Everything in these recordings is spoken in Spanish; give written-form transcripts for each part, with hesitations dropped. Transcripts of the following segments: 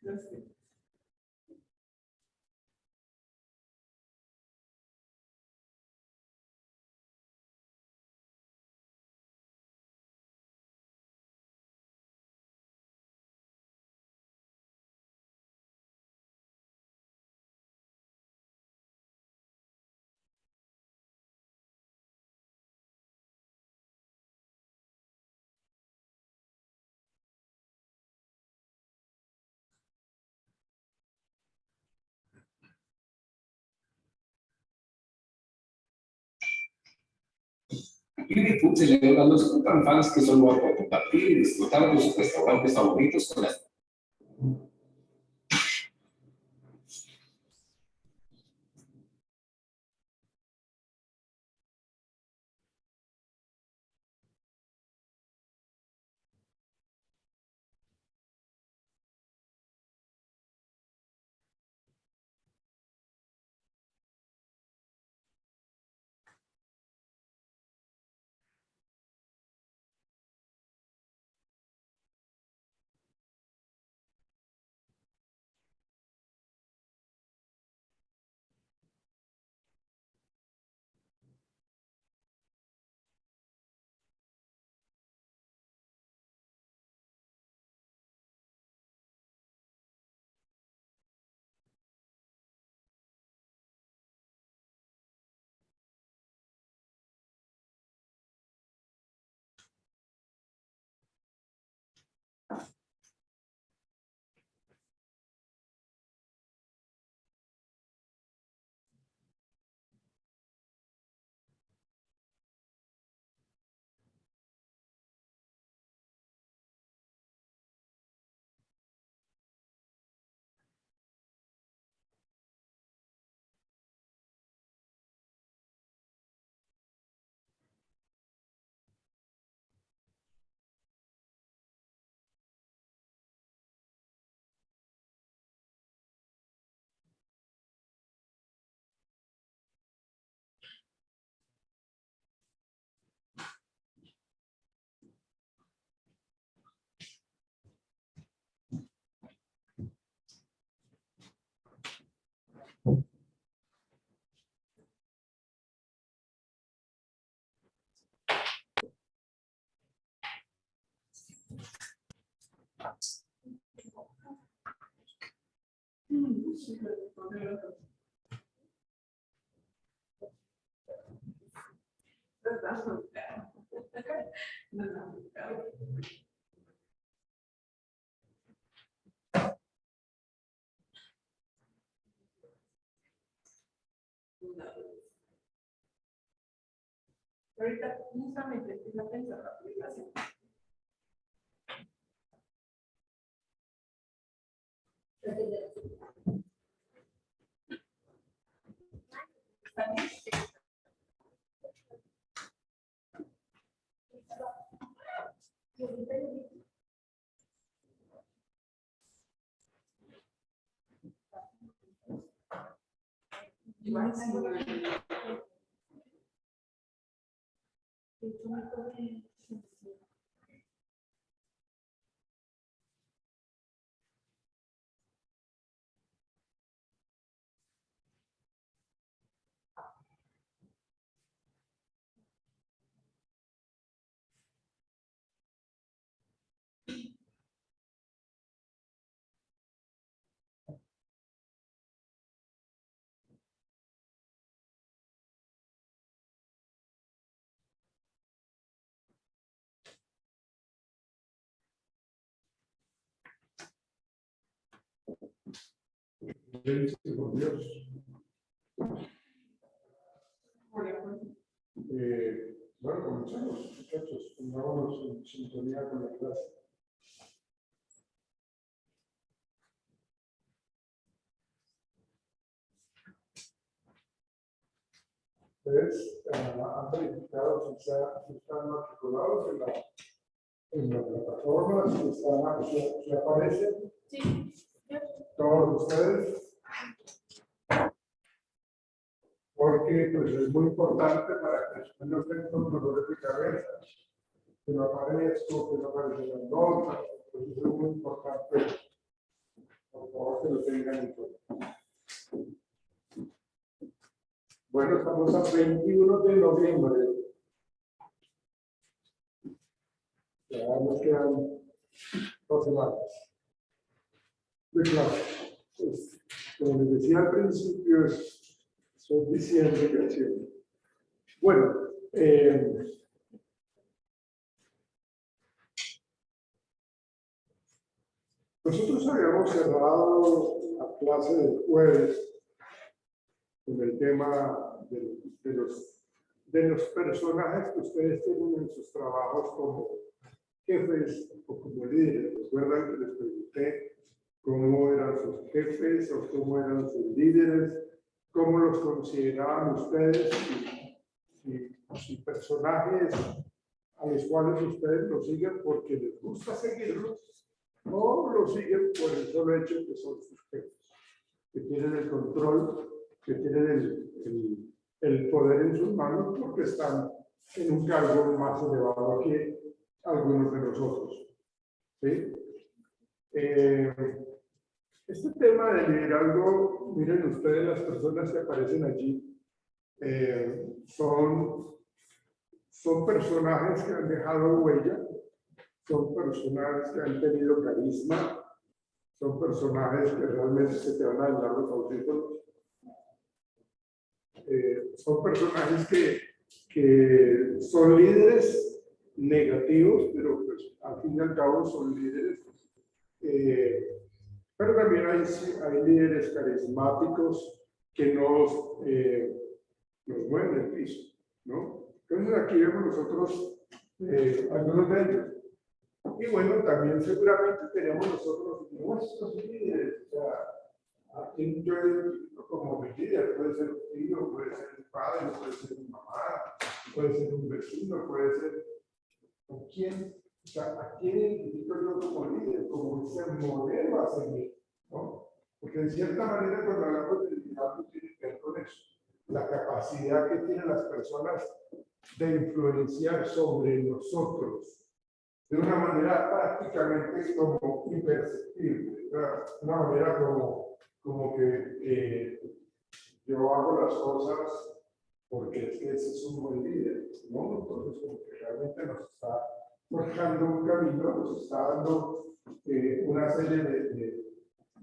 Gracias. Green Food celebra los superfans que solo van a compartir y disfrutar de sus restaurantes favoritos con las. Ahorita justamente empieza a pensar la aplicación. Por Dios. Bueno, comenzamos, muchachos. Pongámonos en sintonía con la clase. Ustedes han verificado si están matriculados en la plataforma, si aparecen. Sí. Todos ustedes. Porque pues, es muy importante para que después no estén con dolores de cabeza, que no aparezco, que no aparecen las notas, pues eso es muy importante Por favor, que lo tengan en cuenta. Bueno, estamos a 21 de noviembre. Ya nos quedan 2 semanas. Muy claro. Pues, como les decía al principio, son diciembre que acción. Bueno, nosotros habíamos cerrado la clase del jueves con el tema de los personajes que ustedes tienen en sus trabajos como jefes o como líderes. ¿Recuerdan que les pregunté cómo eran sus jefes o cómo eran sus líderes? ¿Cómo los consideraban ustedes? Si personajes a los cuales ustedes los siguen porque les gusta seguirlos o los siguen por el solo hecho de que son sus jefes, que tienen el control, que tienen el poder en sus manos porque están en un cargo más elevado que algunos de nosotros. ¿Sí? Este tema del liderazgo, miren ustedes, las personas que aparecen allí, son personajes que han dejado huella, son personajes que han tenido carisma, son personajes que realmente se te van a dar los audífonos. Son personajes que son líderes negativos, pero pues, al fin y al cabo son líderes. Pero también hay líderes carismáticos que nos mueven el piso, ¿no? Entonces aquí vemos nosotros algunos de ellos. Y bueno, también seguramente tenemos nosotros nuestros líderes. O sea, a quien yo identifico como mi líder, puede ser un tío, puede ser un padre, puede ser una mamá, puede ser un vecino, puede ser con quién, o sea, a quién identifico yo como líder, como ese modelo a seguir, ¿no? Porque en cierta manera cuando hablamos de liderazgo tiene que ver con eso, la capacidad que tienen las personas de influenciar sobre nosotros de una manera prácticamente como imperceptible, una manera como que yo hago las cosas porque es que ese es un buen líder, ¿no? Entonces, como que realmente nos está forjando un camino, nos está dando una serie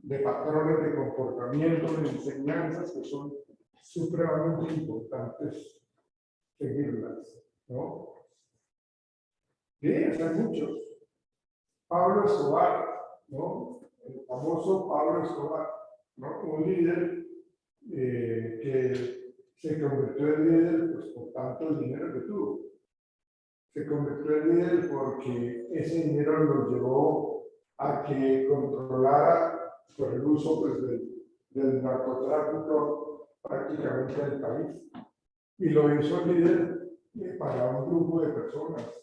de patrones de comportamiento, de enseñanzas que son supremamente importantes seguirlas, ¿no? Bien, hay muchos. Pablo Escobar, ¿no? El famoso Pablo Escobar, ¿no? Un líder que se convirtió en líder pues, por tanto dinero que tuvo. Se convirtió en líder porque ese dinero lo llevó a que controlara por el uso pues, del narcotráfico prácticamente del país. Y lo hizo líder para un grupo de personas.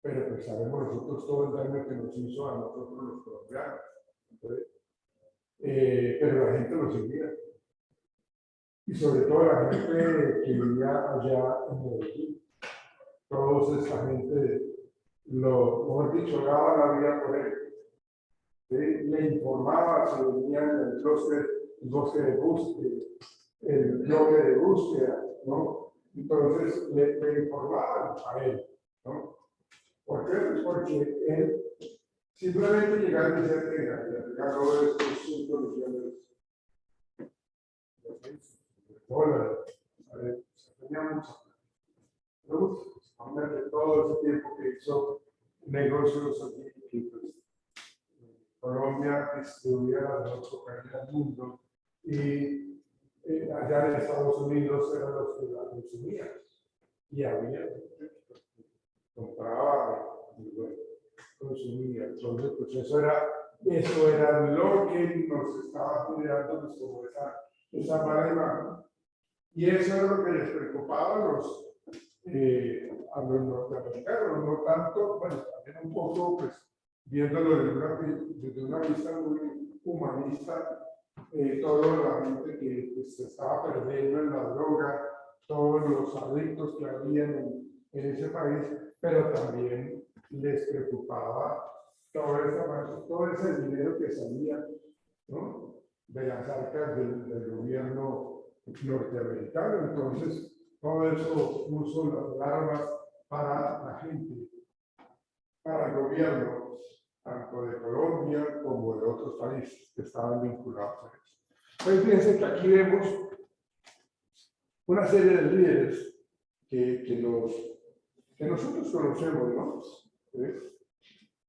Pero pues sabemos nosotros todo el daño que nos hizo a nosotros los colombianos. Pero la gente lo seguía. Y sobre todo la gente que vivía allá en Medellín. Toda esta gente, mejor dicho, daba la vida por él. Le informaba, se venían el bosque de búsqueda, el bloque de búsqueda, ¿no? Entonces le informaban a él, ¿no? ¿Por qué? Pues porque él simplemente llegaba y decía que ganó estos 5 millones de dólares. A ver, tenía mucho. Hombre, de todo ese tiempo que hizo negocios aquí, que pues, Colombia distribuía la mejor cocaína del mundo y allá en Estados Unidos eran los que la consumían y había compraba y bueno, consumía. Entonces, pues eso era lo que nos estaba generando como esa mala imagen. Y eso era lo que les preocupaba a los norteamericanos, no tanto, bueno, también un poco, pues, viéndolo desde una vista muy humanista, toda la gente que pues, se estaba perdiendo en la droga, todos los adictos que había en ese país, pero también les preocupaba todo ese dinero que salía, ¿no?, de las arcas del gobierno norteamericano. Entonces, todo eso puso las armas para la gente, para el gobierno, tanto de Colombia como de otros países que estaban vinculados a eso. Pues fíjense que aquí vemos una serie de líderes que nosotros conocemos, ¿no?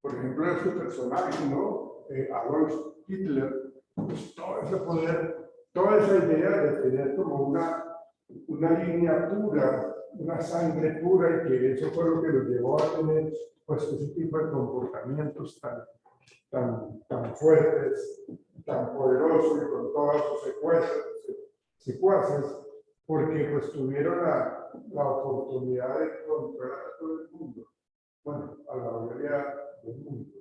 Por ejemplo, este personaje, ¿no? Adolf Hitler, pues todo ese poder, toda esa idea de tener como una línea pura, una sangre pura, y que eso fue lo que los llevó a tener pues ese tipo de comportamientos tan fuertes, tan poderosos y con todas sus secuaces, porque pues tuvieron la oportunidad de controlar a todo el mundo, bueno, a la mayoría del mundo,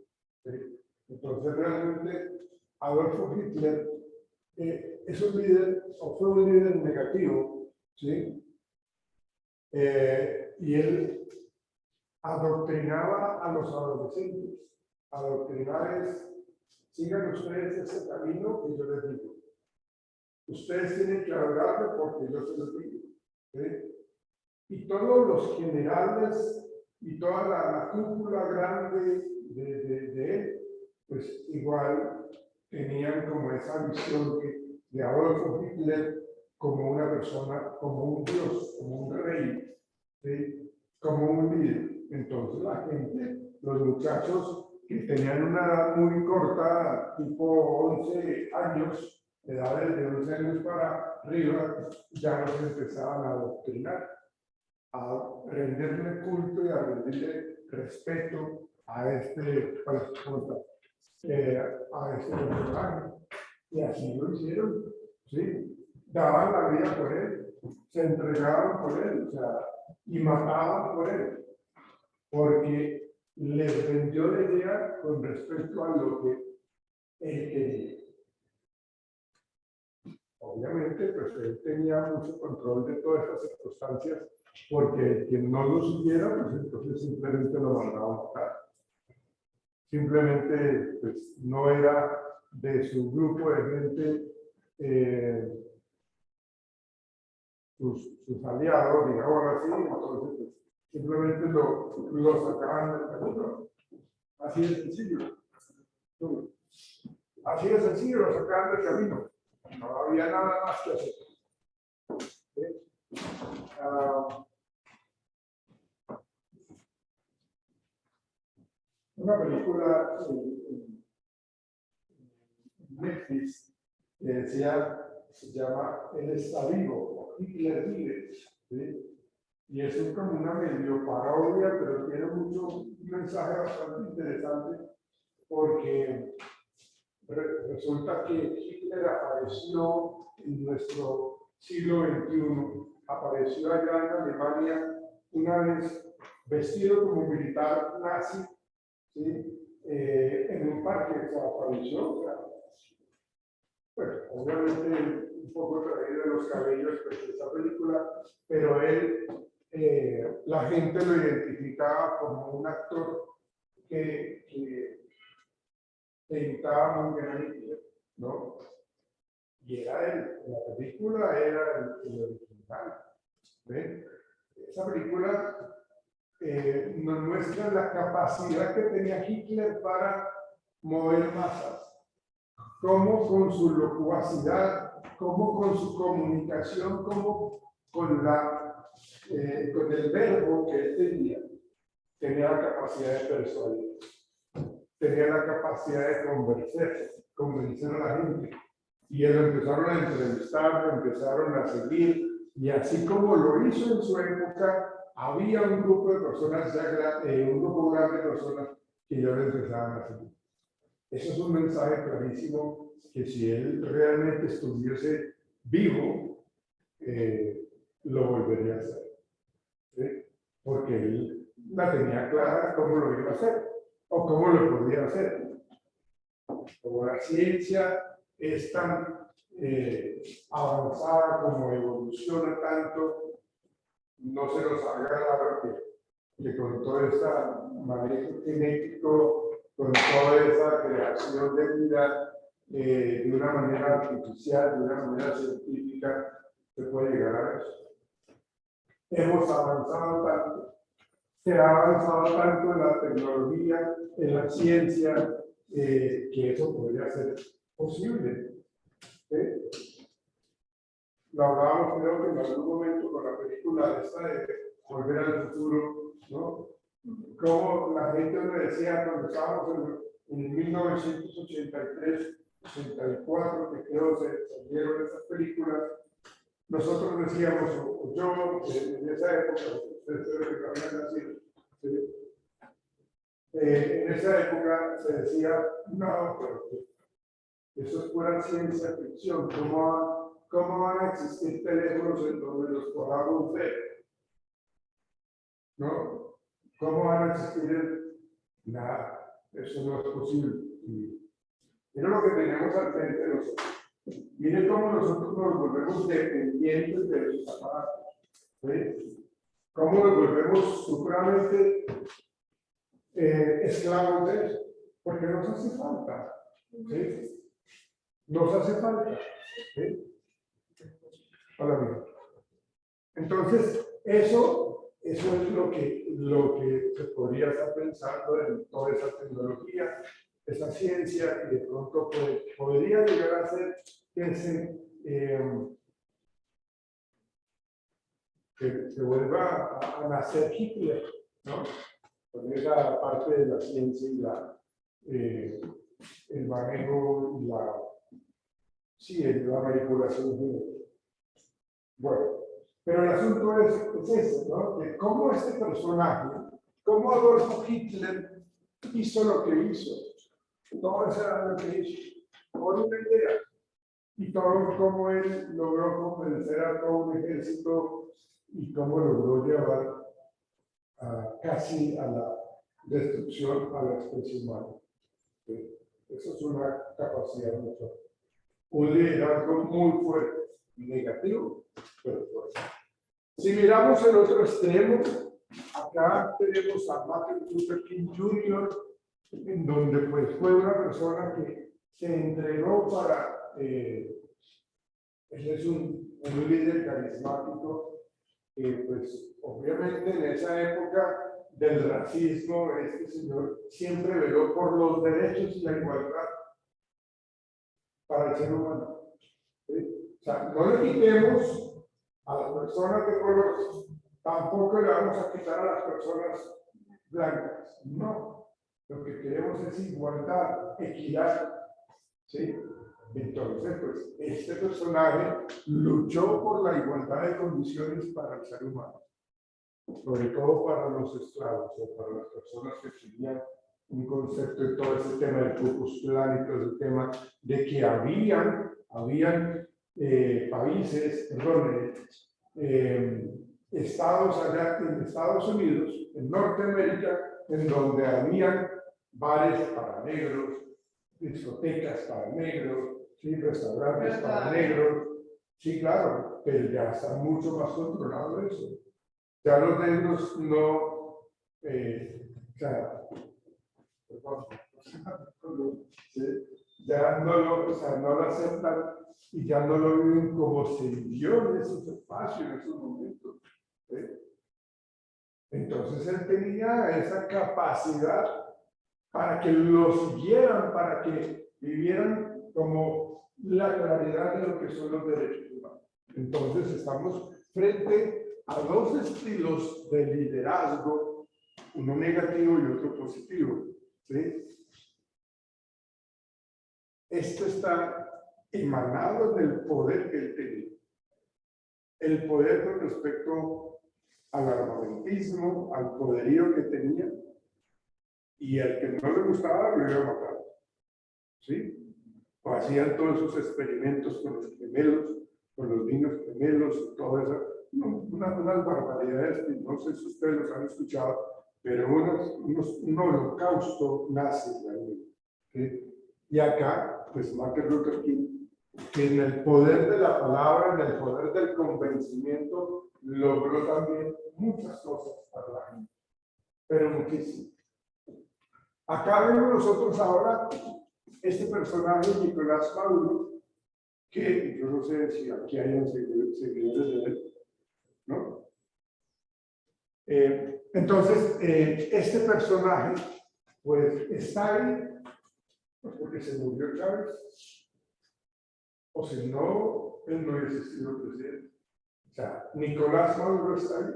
¿sí? Entonces realmente Adolfo Hitler es un líder, o fue un líder negativo, ¿sí? Y él adoctrinaba a los adolescentes. Adoctrinar es: sigan ustedes ese camino que yo les digo. Ustedes tienen que adorarme porque yo se los digo, ¿sí? Y todos los generales y toda la cúpula grande de él, pues igual tenían como esa visión de Adolfo Hitler como una persona, como un dios, como un rey, ¿sí?, como un líder. Entonces la gente, los muchachos que tenían una edad muy corta, tipo 11 años, edades de 11 años para arriba, ya los empezaban a adoctrinar, a rendirle culto y a rendirle respeto a este personaje. Y así lo hicieron, ¿sí? Daban la vida por él, se entregaban por él, o sea, y mataban por él, porque les vendió la idea con respecto a lo que él quería. Obviamente, pues él tenía mucho control de todas estas circunstancias, porque quien no lo supiera, pues entonces simplemente lo mandaba a matar. Simplemente, pues no era de su grupo de gente, sus aliados, digamos así, entonces pues, simplemente lo sacaban del camino. Así de sencillo. Así de sencillo, lo sacaban del camino. No había nada más que hacer. ¿Sí? Una película en Netflix que se llama El está vivo, o Hitler vive, ¿sí? Y es como una medio parodia, pero tiene un mensaje bastante interesante, porque resulta que Hitler apareció en nuestro siglo XXI, apareció allá en Alemania una vez vestido como militar nazi, ¿sí? En un parque, o sea, apareció, o sea, bueno, obviamente un poco traído de los cabellos pues, de esa película, pero él, la gente lo identificaba como un actor que imitaba muy bien a Hitler, ¿no? Y era él, la película era el original. ¿Ven? Esa película nos muestra la capacidad que tenía Hitler para mover masas, cómo con su locuacidad, cómo con su comunicación, cómo con el verbo que él tenía la capacidad de persuadir, tenía la capacidad de convencer a la gente. Y él empezaron a entrevistar, lo empezaron a seguir, y así como lo hizo en su época, había un grupo de personas, un grupo grande de personas que ya lo empezaban a seguir. Eso es un mensaje clarísimo que si él realmente estuviese vivo, lo volvería a hacer. ¿Sí? Porque él la tenía clara cómo lo iba a hacer o cómo lo podía hacer. Como la ciencia es tan avanzada, como evoluciona tanto, no se nos haga raro que con todo este manejo genético con toda esa creación de vida de una manera artificial, de una manera científica, se puede llegar a eso. Hemos avanzado tanto, se ha avanzado tanto en la tecnología, en la ciencia, que eso podría ser posible. Lo hablábamos, creo que en algún momento con la película esta de Volver al Futuro, ¿no? Como la gente me decía cuando estábamos en 1983, 84, que creo se salieron esas películas, nosotros decíamos, o yo en esa época, ustedes habían nacido, ¿sí? En esa época se decía, no, pero eso es pura ciencia ficción, ¿cómo van a existir teléfonos en donde los podamos ver? ¿No? ¿Cómo van a existir? Nada, eso no es posible. Mira lo que tenemos al frente de nosotros. Miren cómo nosotros nos volvemos dependientes de esos aparatos. ¿Sí? Cómo nos volvemos supremamente esclavos de eso. Porque nos hace falta. ¿Sí? Nos hace falta. ¿Sí? Hola, amigo. Entonces, eso es lo que se podría estar pensando en toda esa tecnología, esa ciencia, y de pronto podría llegar a ser que se vuelva a nacer Hitler, ¿no? Con esa parte de la ciencia y el manejo y la manipulación genética. Bueno, pero el asunto es ese, ¿no? De cómo este personaje, cómo Adolfo Hitler hizo lo que hizo. Todo eso era lo que hizo, por una idea. Y todo cómo él logró convencer a todo un ejército y cómo logró llevar casi a la destrucción a la especie humana. ¿Sí? Eso es una capacidad de nosotros. Un liderazgo muy fuerte, negativo, pero fuerte. Si miramos el otro extremo, acá tenemos a Martin Luther King Jr., en donde pues fue una persona que se entregó para, él es un líder carismático, pues obviamente en esa época del racismo, este señor siempre veló por los derechos y la igualdad para el ser humano. ¿Sí? O sea, no le quitemos a las personas de color, tampoco le vamos a quitar a las personas blancas, no. Lo que queremos es igualdad, equidad, ¿sí? Entonces, pues, este personaje luchó por la igualdad de condiciones para el ser humano, sobre todo para los esclavos o para las personas que tenían un concepto de todo ese tema del Ku Klux Klan y todo ese tema de que habían países, perdón, estados allá en Estados Unidos, en Norteamérica, en donde habían bares para negros, discotecas para negros, ¿sí? Restaurantes para negros. Sí, claro, pero ya está mucho más controlado eso. Ya los negros no, o sea, perdón, ¿sí? Ya no lo aceptan y ya no lo viven como se vivió en esos espacios, en esos momentos. ¿Sí? Entonces él tenía esa capacidad para que lo siguieran, para que vivieran como la claridad de lo que son los derechos humanos. Entonces estamos frente a dos estilos de liderazgo, uno negativo y otro positivo. ¿Sí? Esto está emanado del poder que él tenía. El poder con respecto al armamentismo, al poderío que tenía, y al que no le gustaba lo iba a matar. ¿Sí? O hacían todos esos experimentos con los gemelos, con los niños gemelos y todo eso. Unas barbaridades que no sé si ustedes los han escuchado, pero un holocausto nazi realmente. ¿Sí? Y acá, pues Martin Luther King, que en el poder de la palabra, en el poder del convencimiento, logró también muchas cosas para la gente, pero muchísimas. Acá vemos nosotros ahora este personaje, Nicolás Maduro, que yo no sé si aquí hay seguidores de él, ¿no? Entonces, este personaje, pues, está ahí, pues, porque se murió Chávez, o si no, él no hubiese sido presidente. O sea, Nicolás Maduro está ahí,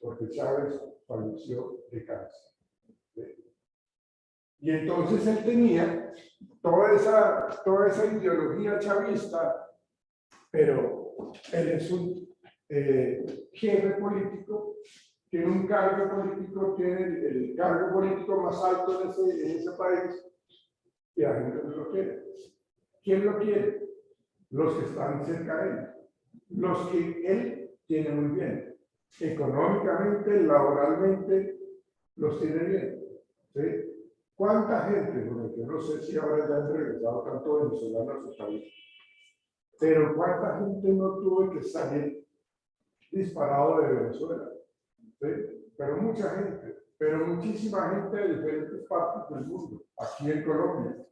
porque Chávez falleció de cáncer. ¿Sí? Y entonces él tenía toda esa ideología chavista, pero él es un jefe político, tiene un cargo político, tiene el cargo político más alto en ese país, y la gente no lo quiere. ¿Quién lo quiere? Los que están cerca de él, los que él tiene muy bien, económicamente, laboralmente, los tiene bien. ¿Sí? ¿Cuánta gente? Bueno, yo no sé si ahora ya han regresado tanto venezolanos a su país, pero ¿cuánta gente no tuvo que salir disparado de Venezuela? ¿Sí? Pero mucha gente, pero muchísima gente de diferentes partes del mundo, aquí en Colombia.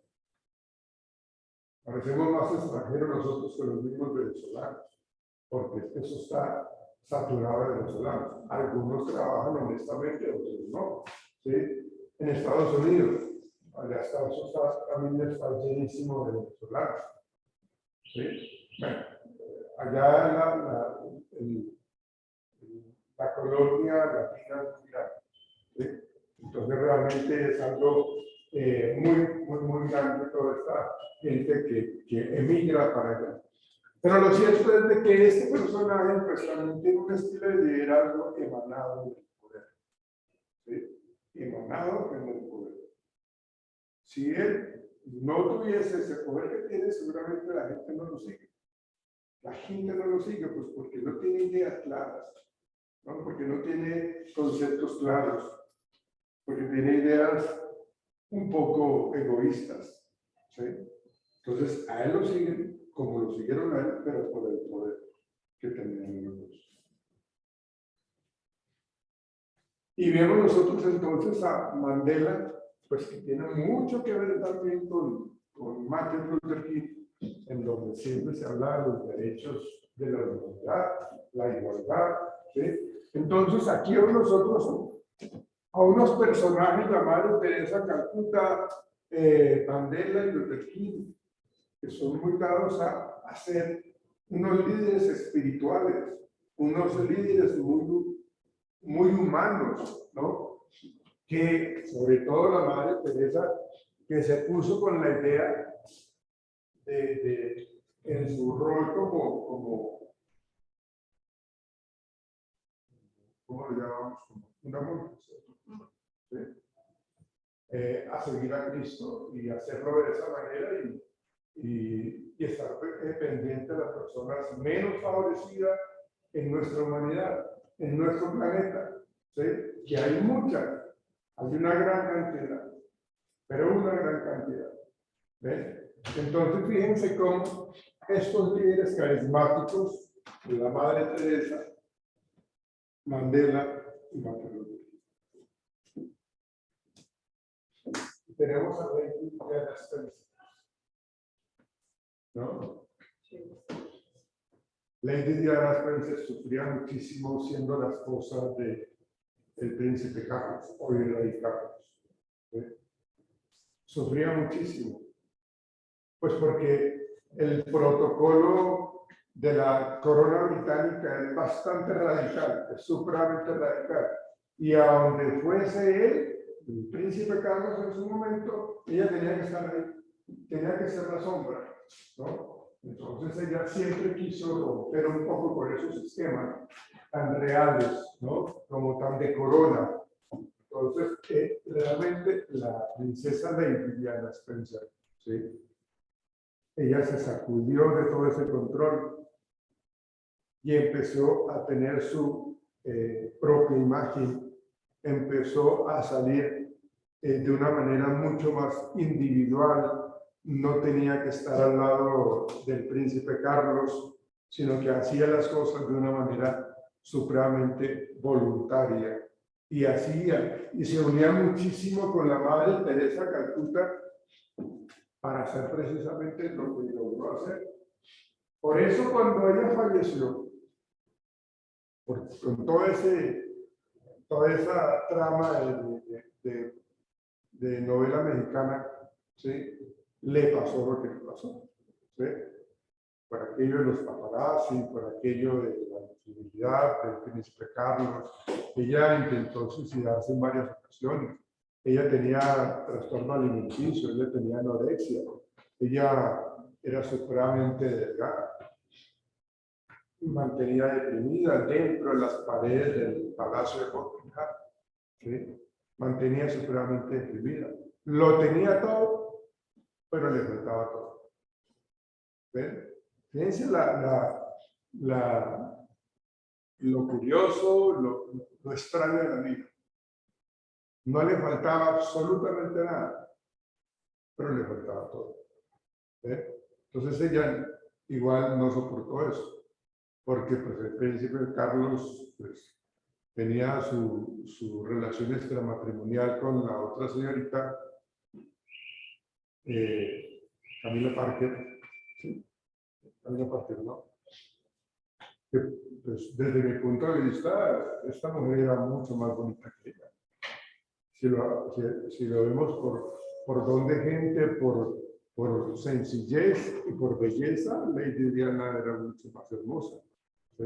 Parecemos más extranjeros nosotros que los mismos venezolanos, porque eso está saturado de venezolanos. Algunos trabajan honestamente, otros no. ¿Sí? En Estados Unidos, allá también está llenísimo de venezolanos. ¿Sí? Bueno, allá la colonia latina es muy grande. ¿Sí? Entonces realmente es algo muy grande toda esta gente que emigra para allá. Pero lo cierto es de que este personaje pues, también tiene un estilo de liderazgo emanado del poder. ¿Sí? Emanado en el poder. Si él no tuviese ese poder que tiene, seguramente la gente no lo sigue. La gente no lo sigue pues porque no tiene ideas claras, ¿no? Porque no tiene conceptos claros, porque tiene ideas un poco egoístas. ¿Sí? Entonces, a él lo siguen como lo siguieron a él, pero por el poder que tenían los dos. Y vemos nosotros entonces a Mandela, pues que tiene mucho que ver también con Martin Luther King, en donde siempre se habla de los derechos de la humanidad, la igualdad. ¿Sí? Entonces, aquí vemos nosotros a unos personajes llamados Teresa Calcuta, Mandela y Luther King, que son muy dados a ser unos líderes espirituales, unos líderes muy humanos, ¿no? Que sobre todo la Madre Teresa, que se puso con la idea en su rol ¿cómo lo llamamos? Como una monja, ¿sí? A seguir a Cristo y hacerlo de esa manera y estar pendiente de las personas menos favorecidas en nuestra humanidad, en nuestro planeta, ¿sí? Que hay muchas, hay una gran cantidad, pero una gran cantidad. ¿Ven? Entonces, fíjense cómo estos líderes carismáticos de la Madre Teresa, Mandela y Martin Luther King. Tenemos a Lady Diana Spencer, ¿no? Lady Diana Spencer sufría muchísimo siendo la esposa del príncipe Carlos, hoy el rey Carlos. ¿Sí? Sufría muchísimo, pues porque el protocolo de la corona británica es bastante radical, es supremamente radical. Y a donde fuese él, el príncipe Carlos en su momento, ella tenía que estar ahí, tenía que ser la sombra, ¿no? Entonces ella siempre quiso romper un poco con esos esquemas tan reales, ¿no? Como tan de corona. Entonces, realmente la princesa Lady Diana Spencer, ¿sí? Ella se sacudió de todo ese control y empezó a tener su propia imagen, empezó a salir de una manera mucho más individual, no tenía que estar al lado del príncipe Carlos, sino que hacía las cosas de una manera supremamente voluntaria, y hacía, y se unía muchísimo con la madre Teresa Calcuta para hacer precisamente lo que logró hacer. Por eso cuando ella falleció, con toda esa trama de novela mexicana, ¿sí? Le pasó lo que le pasó, ¿sí? Por aquello de los paparazzi, por aquello de la infidelidad del príncipe Carlos. Ella intentó suicidarse en varias ocasiones. Ella tenía trastorno alimenticio, ella tenía anorexia, ella era supremamente delgada, mantenida deprimida dentro de las paredes del Palacio de Buckingham, ¿sí? Mantenía supremamente deprimida. Lo tenía todo, pero le faltaba todo. ¿Ven? Fíjense lo curioso, lo extraño de la vida. No le faltaba absolutamente nada, pero le faltaba todo. ¿Ven? Entonces ella igual no soportó eso, porque pues, el príncipe Carlos pues, tenía su relación extramatrimonial con la otra señorita, Camila Parker, ¿sí? Camila Parker, ¿no? Que, pues, desde mi punto de vista, esta mujer era mucho más bonita que ella. Si lo vemos por don de gente, por sencillez y por belleza, Lady Diana era mucho más hermosa. ¿Sí?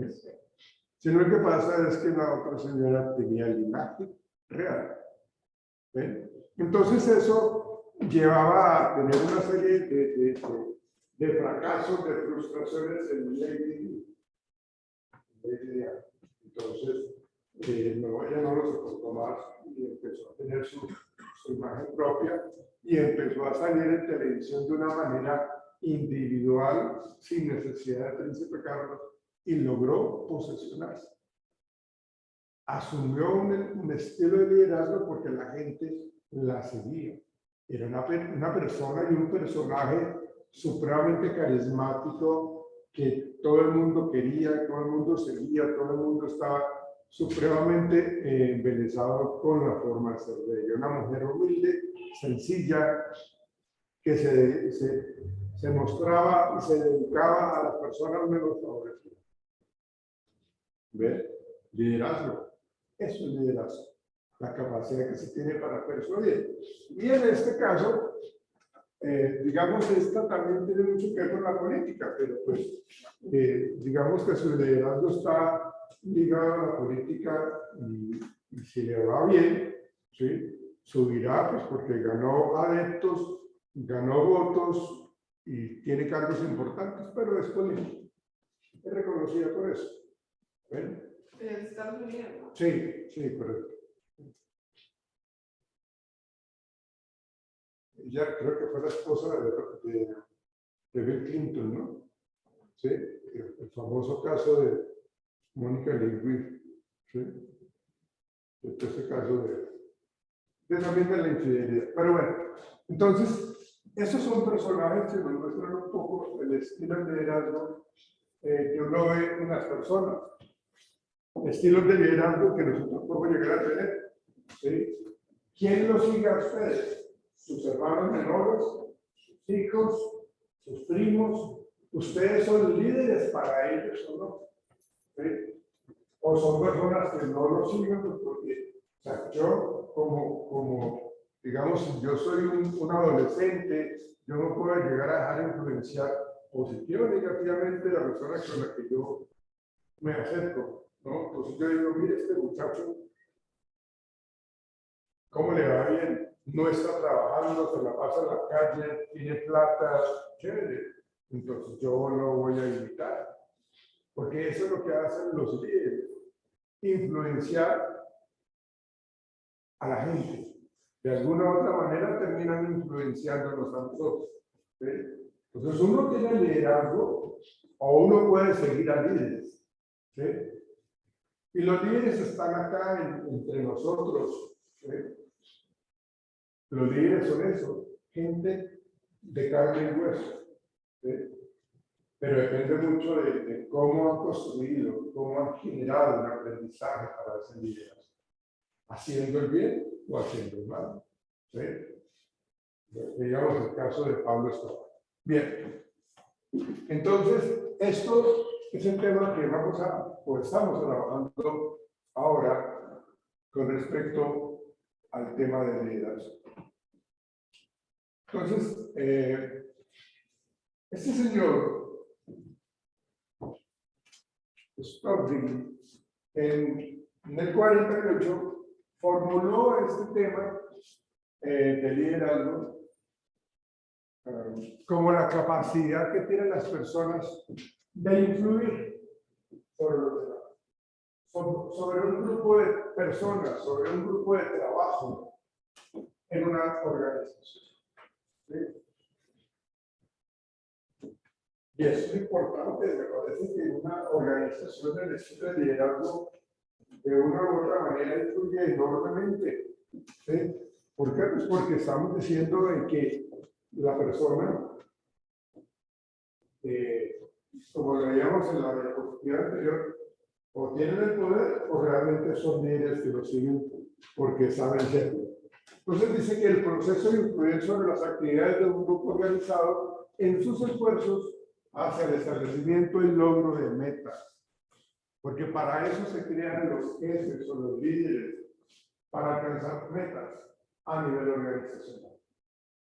Sino lo que pasa es que la otra señora tenía el linaje real. ¿Ven? Entonces eso llevaba a tener una serie de fracasos, de frustraciones en Lady Diana. Entonces, ella no lo soportó más y empezó a tener su imagen propia y empezó a salir en televisión de una manera individual, sin necesidad del príncipe Carlos, y logró posesionarse. Asumió un estilo de liderazgo porque la gente la seguía. Era una persona y un personaje supremamente carismático que todo el mundo quería, todo el mundo seguía, todo el mundo estaba supremamente embelesado con la forma de ser de ella. Una mujer humilde, sencilla, que se mostraba y se dedicaba a las personas menos favorecidas. ¿Ves? Liderazgo. Eso es liderazgo. La capacidad que se tiene para persuadir. Y en este caso, digamos, esta también tiene mucho que ver con la política, pero pues, digamos que su liderazgo está ligado a la política y si le va bien, ¿sí? Subirá, pues porque ganó adeptos, ganó votos y tiene cargos importantes, pero es política. Es reconocida por eso. ¿Ven? En Estados Unidos, ¿no? Sí, sí, correcto. Ella creo que fue la esposa de Bill Clinton, ¿no? Sí, el famoso caso de Mónica Lewinsky, ¿sí? Este caso también de la infidelidad. Pero bueno, entonces, esos son personajes que nos muestran un poco el estilo de liderazgo que uno ve en las personas. Estilos de liderazgo que nosotros podemos llegar a tener. ¿Sí? ¿Quién los sigue a ustedes? Sus hermanos menores, sus hijos, sus primos. ¿Ustedes son líderes para ellos o no? ¿Sí? O son personas que no los siguen, pues porque, o sea, yo digamos, si yo soy un adolescente, yo no puedo llegar a dejar influenciar positiva o negativamente a la persona con la que yo me acerco, ¿no? Entonces yo digo, mire, este muchacho, ¿cómo le va bien? No está trabajando, se la pasa en la calle, tiene plata, chévere. Entonces yo lo voy a invitar. Porque eso es lo que hacen los líderes, influenciar a la gente. De alguna u otra manera terminan influenciándonos a nosotros. ¿Sí? Entonces uno tiene liderazgo o uno puede seguir a líderes. ¿Sí? Y los líderes están acá entre nosotros. ¿Sí? Los líderes son eso, gente de carne y hueso. ¿Sí? Pero depende mucho de cómo han construido, cómo han generado un aprendizaje para ese liderazgo. haciendo el bien o haciendo el mal. ¿Sí? Digamos el caso de Pablo Escobar. Bien, entonces esto es el tema que vamos a, o estamos trabajando ahora con respecto al tema de liderazgo. Entonces, este señor Stoddard, en el 48 formuló este tema de liderazgo como la capacidad que tienen las personas de influir sobre los demás, sobre un grupo de personas, sobre un grupo de trabajo en una organización. ¿Sí? Y eso es importante, me parece que una organización del estilo de liderazgo de una u otra manera influye enormemente. ¿Sí? ¿Por qué? Pues porque estamos diciendo de que la persona, como lo veíamos en la diapositiva anterior, o tienen el poder o realmente son líderes que lo siguen porque saben serlo. Entonces dice que el proceso de influir sobre las actividades de un grupo organizado en sus esfuerzos hacia el establecimiento y logro de metas. Porque para eso se crean los jefes o los líderes, para alcanzar metas a nivel organizacional,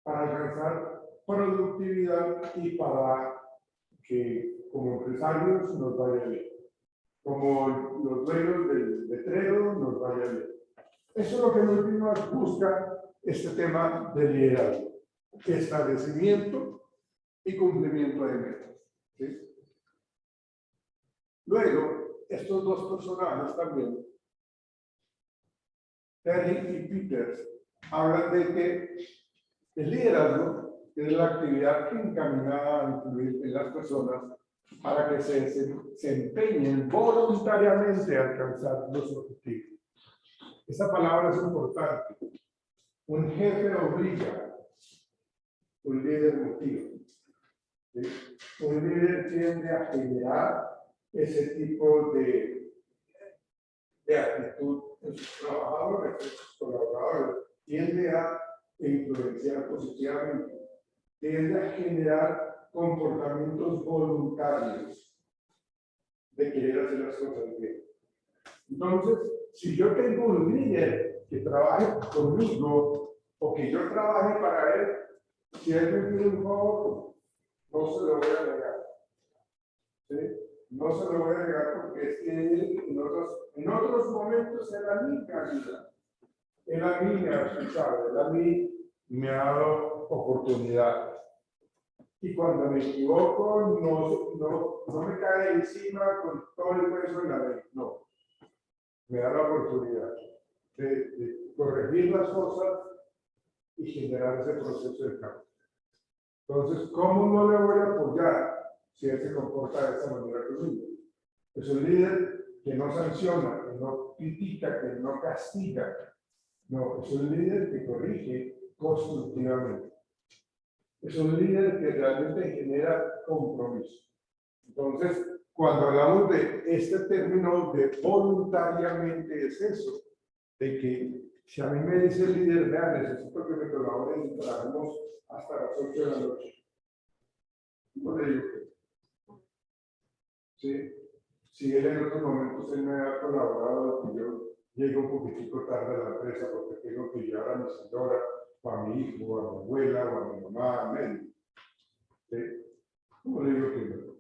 para alcanzar productividad y para que como empresarios nos vaya bien, como los dueños del letrero nos vaya bien. Eso es lo que en últimas busca este tema de liderazgo, establecimiento y cumplimiento de metas. ¿Sí? Luego, estos dos personajes también, Terry y Peters, hablan de que el liderazgo es la actividad encaminada a influir en las personas para que se empeñen voluntariamente a alcanzar los objetivos. Esa palabra es importante. Un jefe obliga, un líder motiva. ¿Sí? Un líder tiende a generar ese tipo de actitud en sus trabajadores, en sus colaboradores. Tiende a influenciar positivamente. Tiende a generar comportamientos voluntarios de querer hacer las cosas bien. Entonces, si yo tengo un líder que trabaje conmigo o que yo trabaje para él, si él me pide un favor, no se lo voy a negar. ¿Sí? No se lo voy a negar porque es que él en otros momentos él a mí me ayuda. Él a mí me ha escuchado, él a mí me ha dado oportunidades. Y cuando me equivoco, no me cae encima con todo el peso de la ley. No. Me da la oportunidad de corregir las cosas y generar ese proceso de cambio. Entonces, ¿cómo no le voy a apoyar si él se comporta de esa manera conmigo? Es un líder que no sanciona, que no critica, que no castiga. No, es un líder que corrige constructivamente. Es un líder que realmente genera compromiso. Entonces, cuando hablamos de este término de voluntariamente, es eso, de que si a mí me dice el líder, vea, necesito que me colaboren y trabajemos hasta las 8 de la noche. No le digo que. ¿Sí? Si él en otros momentos él me ha colaborado, que yo llego un poquitico tarde a la empresa porque tengo que llevar a mi señora, o a mi hijo, o a mi abuela, o a mi mamá, al médico. ¿Sí? ¿Cómo le digo que no?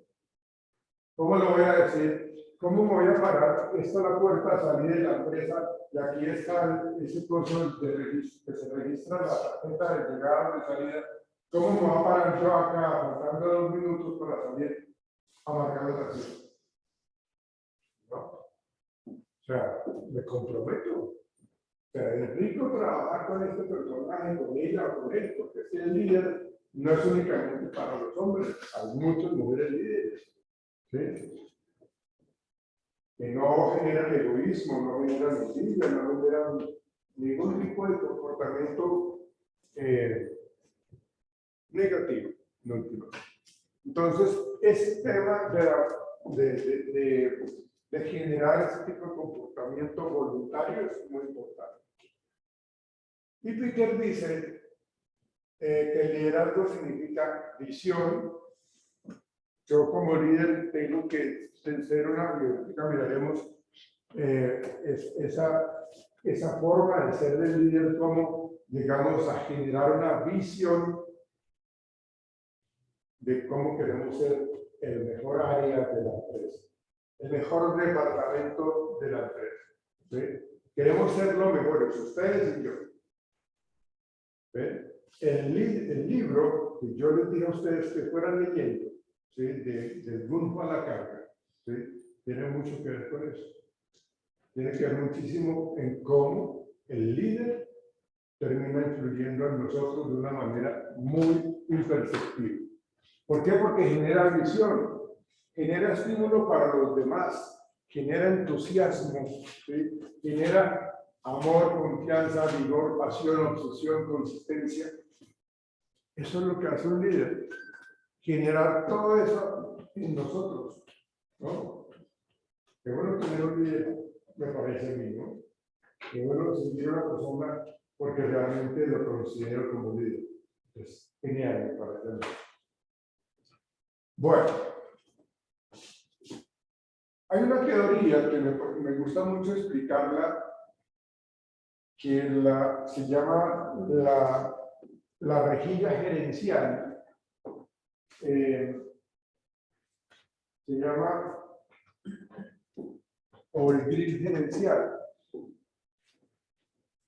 ¿Cómo lo voy a decir? ¿Cómo me voy a parar? Esta es la puerta a salir de la empresa y aquí está ese coso de registro, que se registra la tarjeta de llegada o de salida. ¿Cómo me voy a parar yo acá, faltando 2 minutos para salir a marcar la tarjeta? No. O sea, me comprometo. O sea, es rico trabajar con este personaje, con ella o con él, porque si el líder no es únicamente para los hombres, hay muchas mujeres líderes. ¿Sí? Que no generan egoísmo, no generan envidia, no generan ningún tipo de comportamiento negativo. No. Entonces, ese tema de generar ese tipo de comportamiento comportamiento voluntario es muy importante. Y Peter dice que el liderazgo significa visión. Yo como líder tengo que ser una biblioteca, miraremos esa forma de ser del líder, cómo llegamos a generar una visión de cómo queremos ser el mejor área de la empresa, el mejor departamento de la empresa. ¿Sí? Queremos ser los mejores, ustedes y yo. ¿Sí? El libro que yo les dije a ustedes que fueran leyendo, ¿sí? Del triunfo a la carga, ¿sí? Tiene mucho que ver con eso. Tiene que ver muchísimo en cómo el líder termina influyendo en nosotros de una manera muy imperceptible. ¿Por qué? Porque genera visión, genera estímulo para los demás, genera entusiasmo, ¿sí? Genera amor, confianza, vigor, pasión, obsesión, consistencia. Eso es lo que hace un líder, generar todo eso en nosotros, ¿no? Qué bueno tener un líder, me parece a mí, ¿no? Qué bueno sentir a una persona porque realmente lo considero como líder. Es genial, me parece a mí. Bueno, hay una teoría que me gusta mucho explicarla, que se llama la rejilla gerencial. Se llama o el grid gerencial.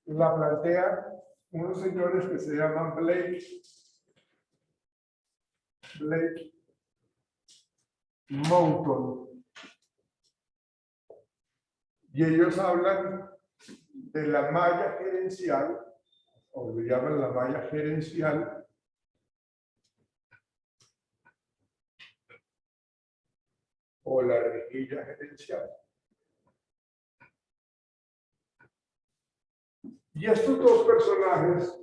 La plantea unos señores que se llaman Blake Moulton. Y ellos hablan de la malla gerencial, o lo llaman la malla gerencial, o la rejilla gerencial. Y estos dos personajes,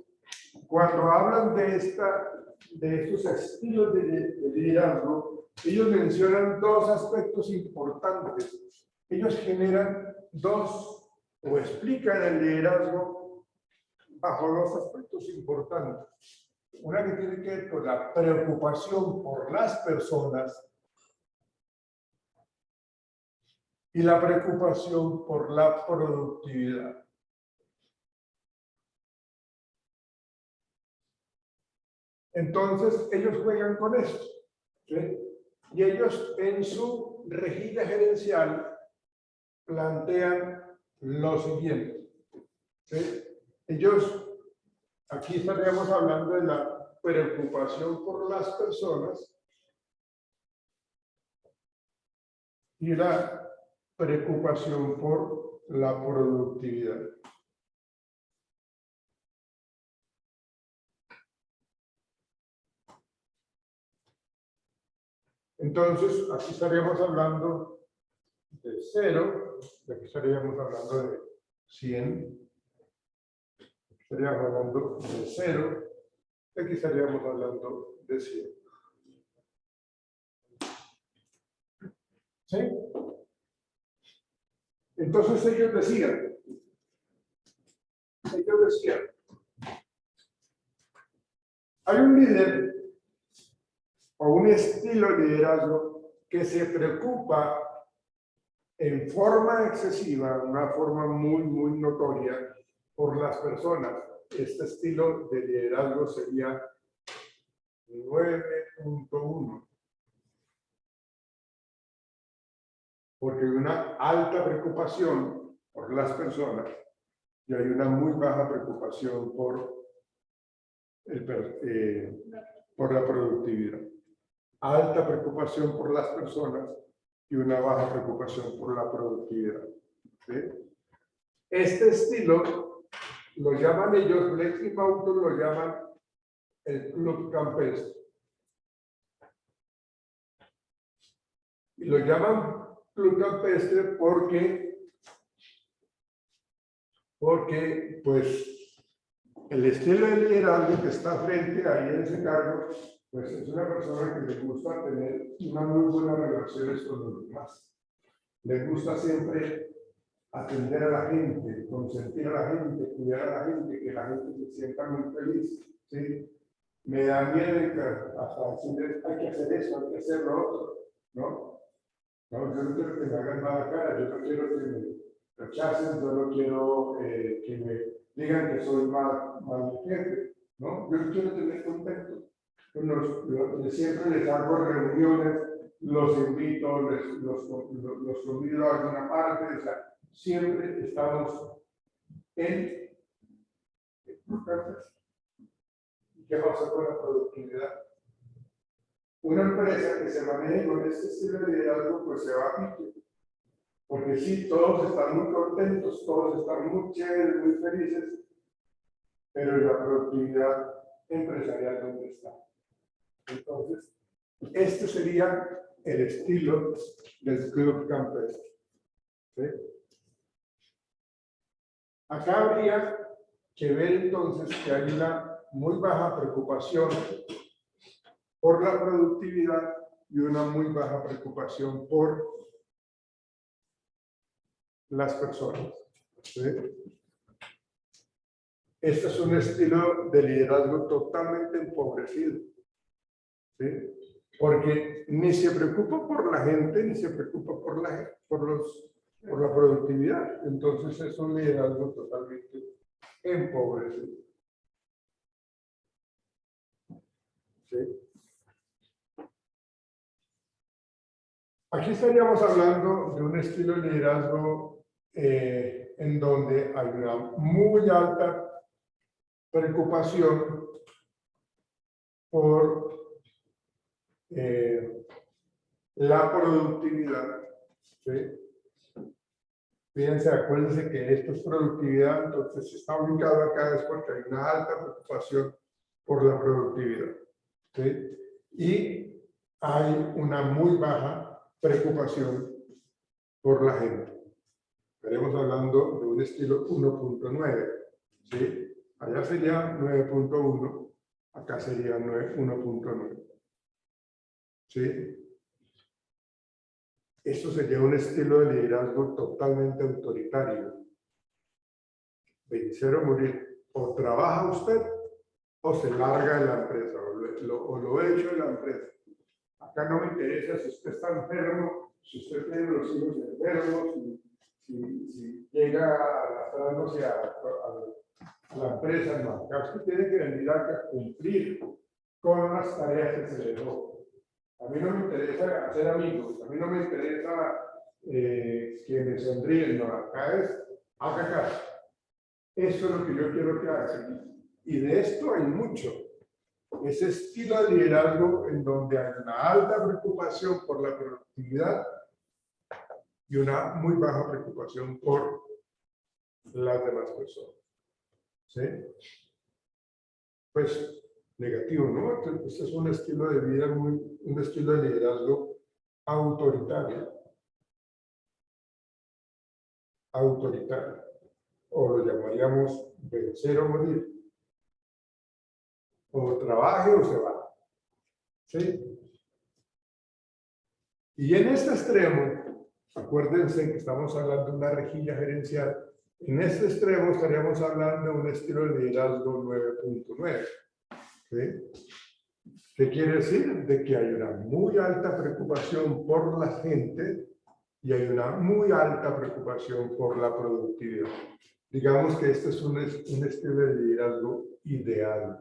cuando hablan de estos estilos de liderazgo, ellos mencionan dos aspectos importantes. Ellos generan o explican el liderazgo bajo dos aspectos importantes. Una que tiene que ver con la preocupación por las personas y la preocupación por la productividad. Entonces, ellos juegan con esto, ¿sí? Y ellos en su rejilla gerencial plantean lo siguiente, ¿sí? Ellos, aquí estaríamos hablando de la preocupación por las personas y la preocupación por la productividad. Entonces, aquí estaríamos hablando de 0, aquí estaríamos hablando de 100, aquí estaríamos hablando de 0, aquí estaríamos hablando de 100. ¿Sí? Entonces ellos decían, hay un líder o un estilo de liderazgo que se preocupa en forma excesiva, una forma muy notoria, por las personas. Este estilo de liderazgo sería 9.1. Porque hay una alta preocupación por las personas y hay una muy baja preocupación por la productividad. Alta preocupación por las personas y una baja preocupación por la productividad. ¿Sí? Este estilo lo llaman ellos, Blake y Moulton lo llaman el club campestre. Y lo llaman club campestre porque pues el estilo de liderazgo que está frente ahí en ese cargo, pues es una persona que le gusta tener unas muy buenas relaciones con los demás. Le gusta siempre atender a la gente, consentir a la gente, cuidar a la gente, que la gente se sienta muy feliz, ¿sí? Me da miedo hasta decirles, hay que hacer eso, hay que hacer lo otro, ¿no? No, yo no quiero que me hagan mala cara, yo no quiero que me rechacen, yo no quiero que me digan que soy mal jefe, ¿no? Yo los quiero tener contentos. Siempre les hago reuniones, los invito, los convido a alguna parte, o sea, siempre estamos en... ¿Qué pasa con la productividad? Una empresa que se maneje con este estilo de liderazgo, pues se va a pique. Porque sí, todos están muy contentos, todos están muy chéveres, muy felices, pero la productividad empresarial, ¿dónde está? Entonces, este sería el estilo del Club Campestre. ¿Sí? Acá habría que ver entonces que hay una muy baja preocupación por la productividad y una muy baja preocupación por las personas. ¿Sí? Este es un estilo de liderazgo totalmente empobrecido. ¿Sí? Porque ni se preocupa por la gente, ni se preocupa por la productividad. Entonces es un liderazgo totalmente empobrecido. ¿Sí? Aquí estaríamos hablando de un estilo de liderazgo en donde hay una muy alta preocupación por la productividad. ¿Sí? Fíjense, acuérdense que esto es productividad, entonces está ubicado acá es porque hay una alta preocupación por la productividad. ¿Sí? Y hay una muy baja preocupación por la gente. Estaremos hablando de un estilo 1.9. ¿Sí? Allá sería 9.1, acá sería 1.9. ¿Sí? Esto sería un estilo de liderazgo totalmente autoritario. Vencer o morir. O trabaja usted o se larga de la empresa, o lo echo de la empresa. Acá no me interesa si usted está enfermo, si usted tiene los hijos enfermos, si llega arrastrándose a la empresa, no. Acá usted tiene que venir acá a cumplir con las tareas que se le dejó. A mí no me interesa hacer amigos, a mí no me interesa que me sonríen, no, acá es, haga caso. Eso es lo que yo quiero que haga. Y de esto hay mucho. Ese estilo de liderazgo en donde hay una alta preocupación por la productividad y una muy baja preocupación por las demás personas. ¿Sí? Pues negativo, ¿no? Este es un estilo de vida un estilo de liderazgo autoritario. Autoritario. O lo llamaríamos vencer o morir. O trabaje o se va. ¿Sí? Y en este extremo, acuérdense que estamos hablando de una rejilla gerencial, en este extremo estaríamos hablando de un estilo de liderazgo 9.9. ¿Sí? ¿Qué quiere decir? De que hay una muy alta preocupación por la gente y hay una muy alta preocupación por la productividad. Digamos que este es un estilo de liderazgo ideal,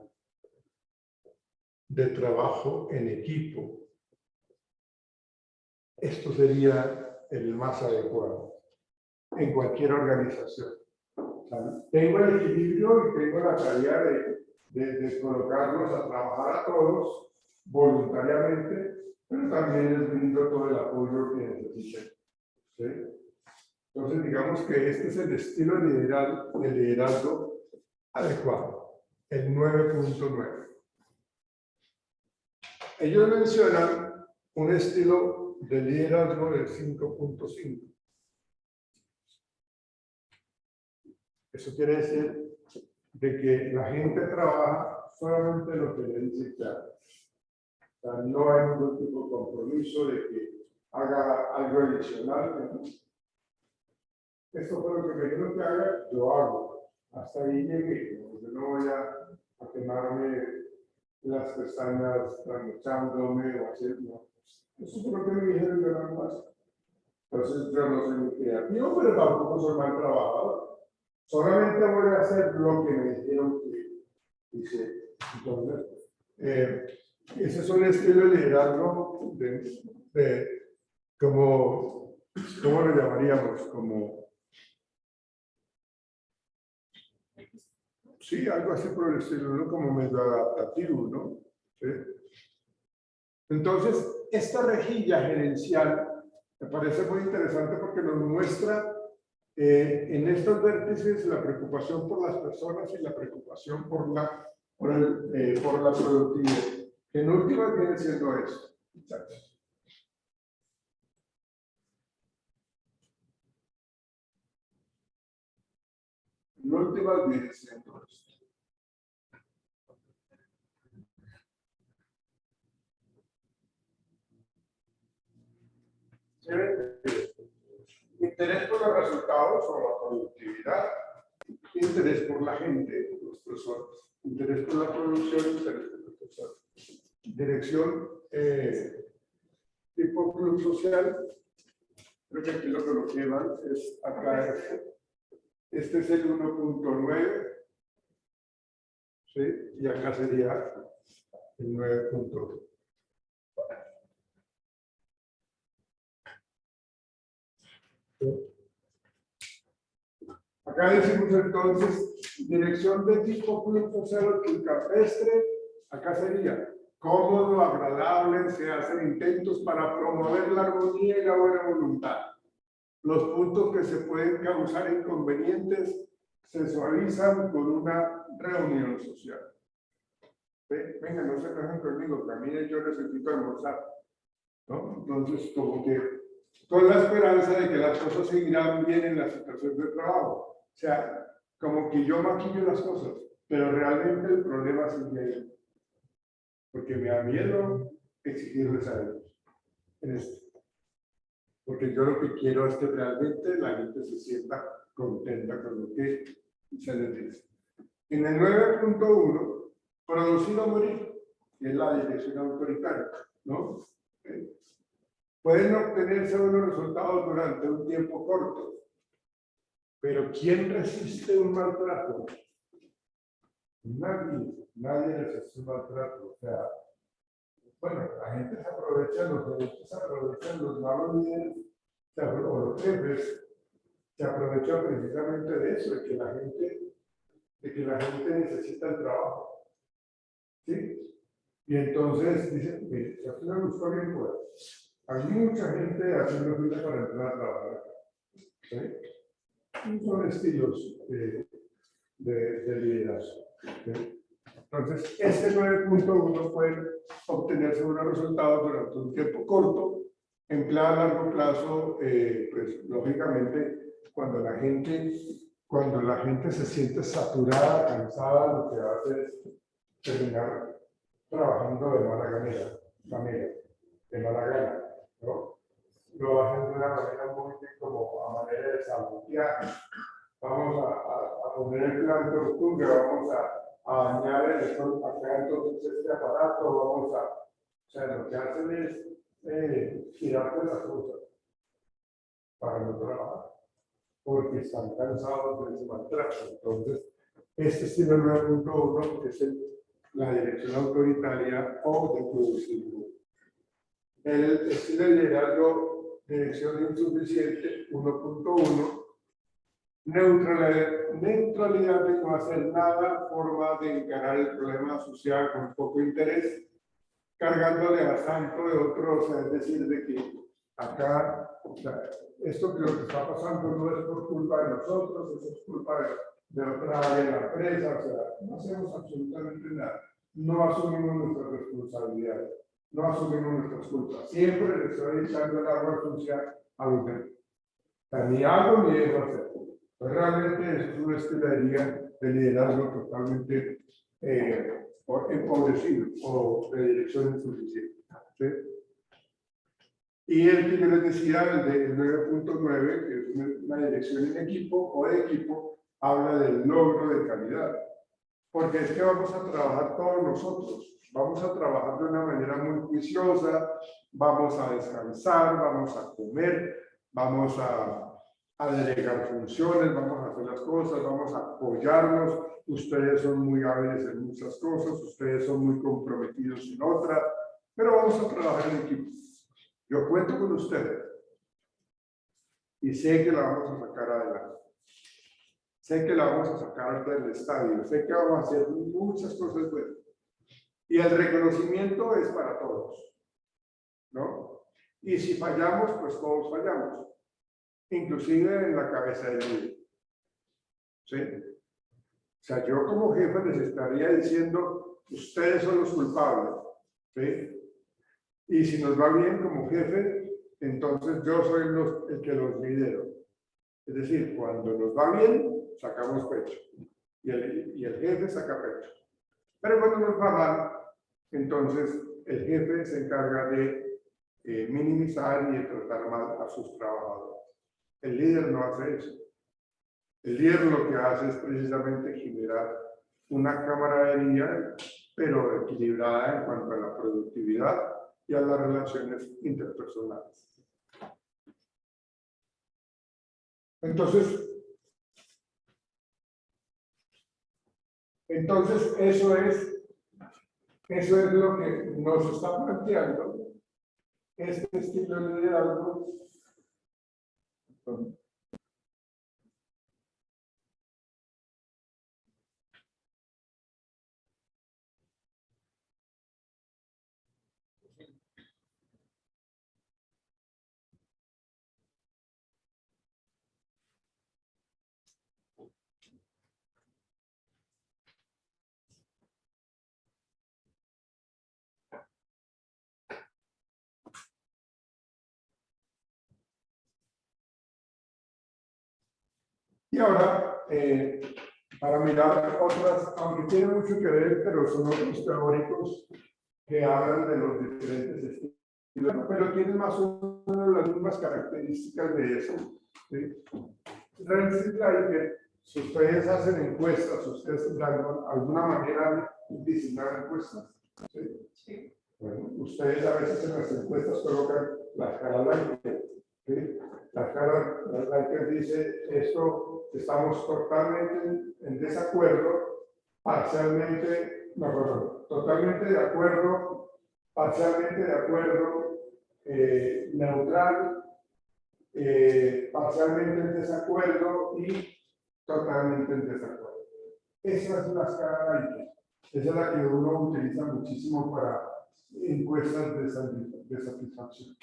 de trabajo en equipo. Esto sería el más adecuado en cualquier organización. O sea, tengo el equilibrio y tengo la tarea de colocarlos a trabajar a todos voluntariamente, pero también les brindo todo el apoyo que necesiten. ¿Sí? Entonces, digamos que este es el estilo de liderazgo adecuado, el 9.9. Ellos mencionan un estilo de liderazgo del 5.5. Eso quiere decir de que la gente trabaja solamente lo que le dice que haga. O sea, no hay ningún tipo de compromiso de que haga algo adicional. esto fue lo que me dijeron que haga, yo hago. Hasta ahí llegué. Yo no voy a quemarme las pestañas trasnochándome o hacer, no. Eso fue lo que me dijeron de la más. Entonces yo no soy muy creativo, pero tampoco soy mal trabajador. Solamente voy a hacer lo que me dijeron que hice. Entonces, ese es un estilo de liderazgo como, ¿cómo lo llamaríamos? Como, sí, algo así por el estilo, ¿no? Como medio adaptativo, ¿no? ¿Sí? Entonces, esta rejilla gerencial me parece muy interesante porque nos muestra en estos vértices la preocupación por las personas y la preocupación por la productividad. Que en última viene siendo eso. Muchachos. En última viene siendo esto. Interés por los resultados o la productividad, interés por la gente, por las personas, interés por la producción, interés por las personas. Dirección tipo club social, creo que aquí lo que nos llevan es acá, este es el 1.9, ¿sí? Y acá sería el 9.1. Acá decimos entonces, dirección de tipo club social campestre, acá sería cómodo, agradable, se hacen intentos para promover la armonía y la buena voluntad. Los puntos que se pueden causar inconvenientes se suavizan con una reunión social. Venga, no se enojen conmigo, camine, yo necesito almorzar, ¿no? Entonces, como que con la esperanza de que las cosas seguirán bien en la situación de trabajo. O sea, como que yo maquillo las cosas, pero realmente el problema sigue ahí. Porque me da miedo exigirles a ellos en esto. Porque yo lo que quiero es que realmente la gente se sienta contenta con lo que se les dice. En el 9.1, producir o morir, que es la dirección autoritaria, ¿no? Pueden obtenerse buenos resultados durante un tiempo corto, pero ¿quién resiste un maltrato? Nadie resiste un maltrato. O sea, bueno, la gente se aprovecha, los gerentes se aprovechan, los malos líderes o los jefes se aprovechan precisamente de eso, de que la gente necesita el trabajo. ¿Sí? Y entonces dicen, mire, si aquí no busco bien, pues hay mucha gente haciendo fila para entrar a trabajar. ¿Sí? Son estilos de liderazgo. ¿Sí? Entonces, este 9.1 puede obtenerse unos resultados durante un tiempo corto, empleado a largo plazo, pues lógicamente, cuando la gente se siente saturada, cansada, lo que hace es terminar trabajando de mala gana, ¿no? Lo hacen de una manera muy como a manera de sabotear. Vamos a poner el plan de costumbre, vamos a dañar acá entonces este aparato, o sea, lo que hacen es girarte las cosas para no trabajar, porque están cansados de ese maltrato. Entonces, este estilo 9.1 es la dirección autoritaria o de producir. El estilo de liderazgo, dirección insuficiente, 1.1, neutralidad de no hacer nada, forma de encarar el problema social con poco interés, cargándole bastante de otros, o sea, es decir, de que acá, o sea, esto que lo que está pasando no es por culpa de nosotros, eso es culpa de otra área de la empresa, o sea, no hacemos absolutamente nada, no asumimos nuestras responsabilidades, no asumimos nuestras culpas, siempre le estoy echando el agua sucia a los demás. O sea, ni hago ni dejo hacer. Pues realmente eso es una estilo de liderazgo totalmente empobrecido o de dirección insuficiente. ¿Sí? Y el que yo les decía, el de 9.9, que es una dirección en equipo o de equipo, habla del logro de calidad. Porque es que vamos a trabajar todos nosotros, vamos a trabajar de una manera muy juiciosa, vamos a descansar, vamos a comer, vamos a delegar funciones, vamos a hacer las cosas, vamos a apoyarnos. Ustedes son muy hábiles en muchas cosas, ustedes son muy comprometidos en otras, pero vamos a trabajar en equipo. Yo cuento con ustedes y sé que la vamos a sacar adelante. Sé que la vamos a sacar del estadio, sé que vamos a hacer muchas cosas buenas. Y el reconocimiento es para todos, ¿no? Y si fallamos, pues todos fallamos, inclusive en la cabeza del líder. ¿Sí? O sea, yo como jefe les estaría diciendo, ustedes son los culpables, ¿sí? Y si nos va bien como jefe, entonces yo soy el que los lidero. Es decir, cuando nos va bien, sacamos pecho. Y el jefe saca pecho. Pero cuando nos va mal, entonces el jefe se encarga de minimizar y de tratar mal a sus trabajadores. El líder no hace eso. El líder lo que hace es precisamente generar una camaradería, pero equilibrada en cuanto a la productividad y a las relaciones interpersonales. Entonces eso es lo que nos está planteando este estilo de liderazgo. Y ahora, para mirar otras, aunque tiene mucho que ver, pero son otros teóricos que hablan de los diferentes estilos, pero tienen más o menos las mismas características de eso. ¿Sí? Que si ustedes hacen encuestas, ustedes de alguna manera diseñar encuestas. ¿Sí? Sí. Bueno, ustedes a veces en las encuestas colocan la escala Likert. ¿Sí? La escala Likert dice esto, estamos totalmente en desacuerdo, parcialmente, no, perdón, totalmente de acuerdo, parcialmente de acuerdo, neutral, parcialmente en desacuerdo y totalmente en desacuerdo. Esa es la escala Likert. Esa es la que uno utiliza muchísimo para encuestas de satisfacción,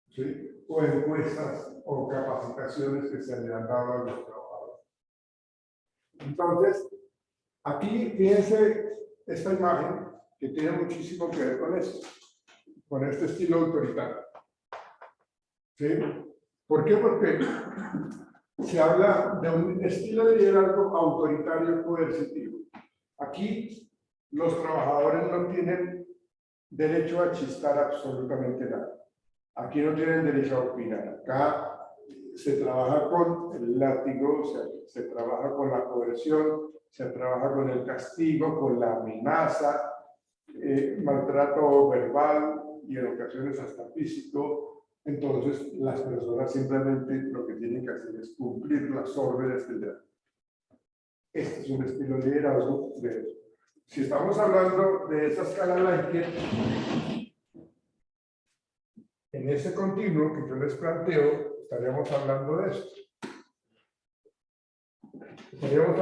¿sí? O encuestas o capacitaciones que se le han dado a los trabajadores. Entonces, aquí fíjense esta imagen que tiene muchísimo que ver con esto, con este estilo autoritario. ¿Sí? ¿Por qué? Porque se habla de un estilo de liderazgo autoritario coercitivo. Aquí los trabajadores no tienen derecho a chistar absolutamente nada. Aquí no tienen derecho a opinar. Acá se trabaja con el látigo, se trabaja con la coerción, se trabaja con el castigo, con la amenaza, maltrato verbal y en ocasiones hasta físico. Entonces, las personas simplemente lo que tienen que hacer es cumplir las órdenes del líder. Este es un estilo de liderazgo de eso. Si estamos hablando de esa escala Likert, en ese continuo que yo les planteo, estaríamos hablando de esto. Estaríamos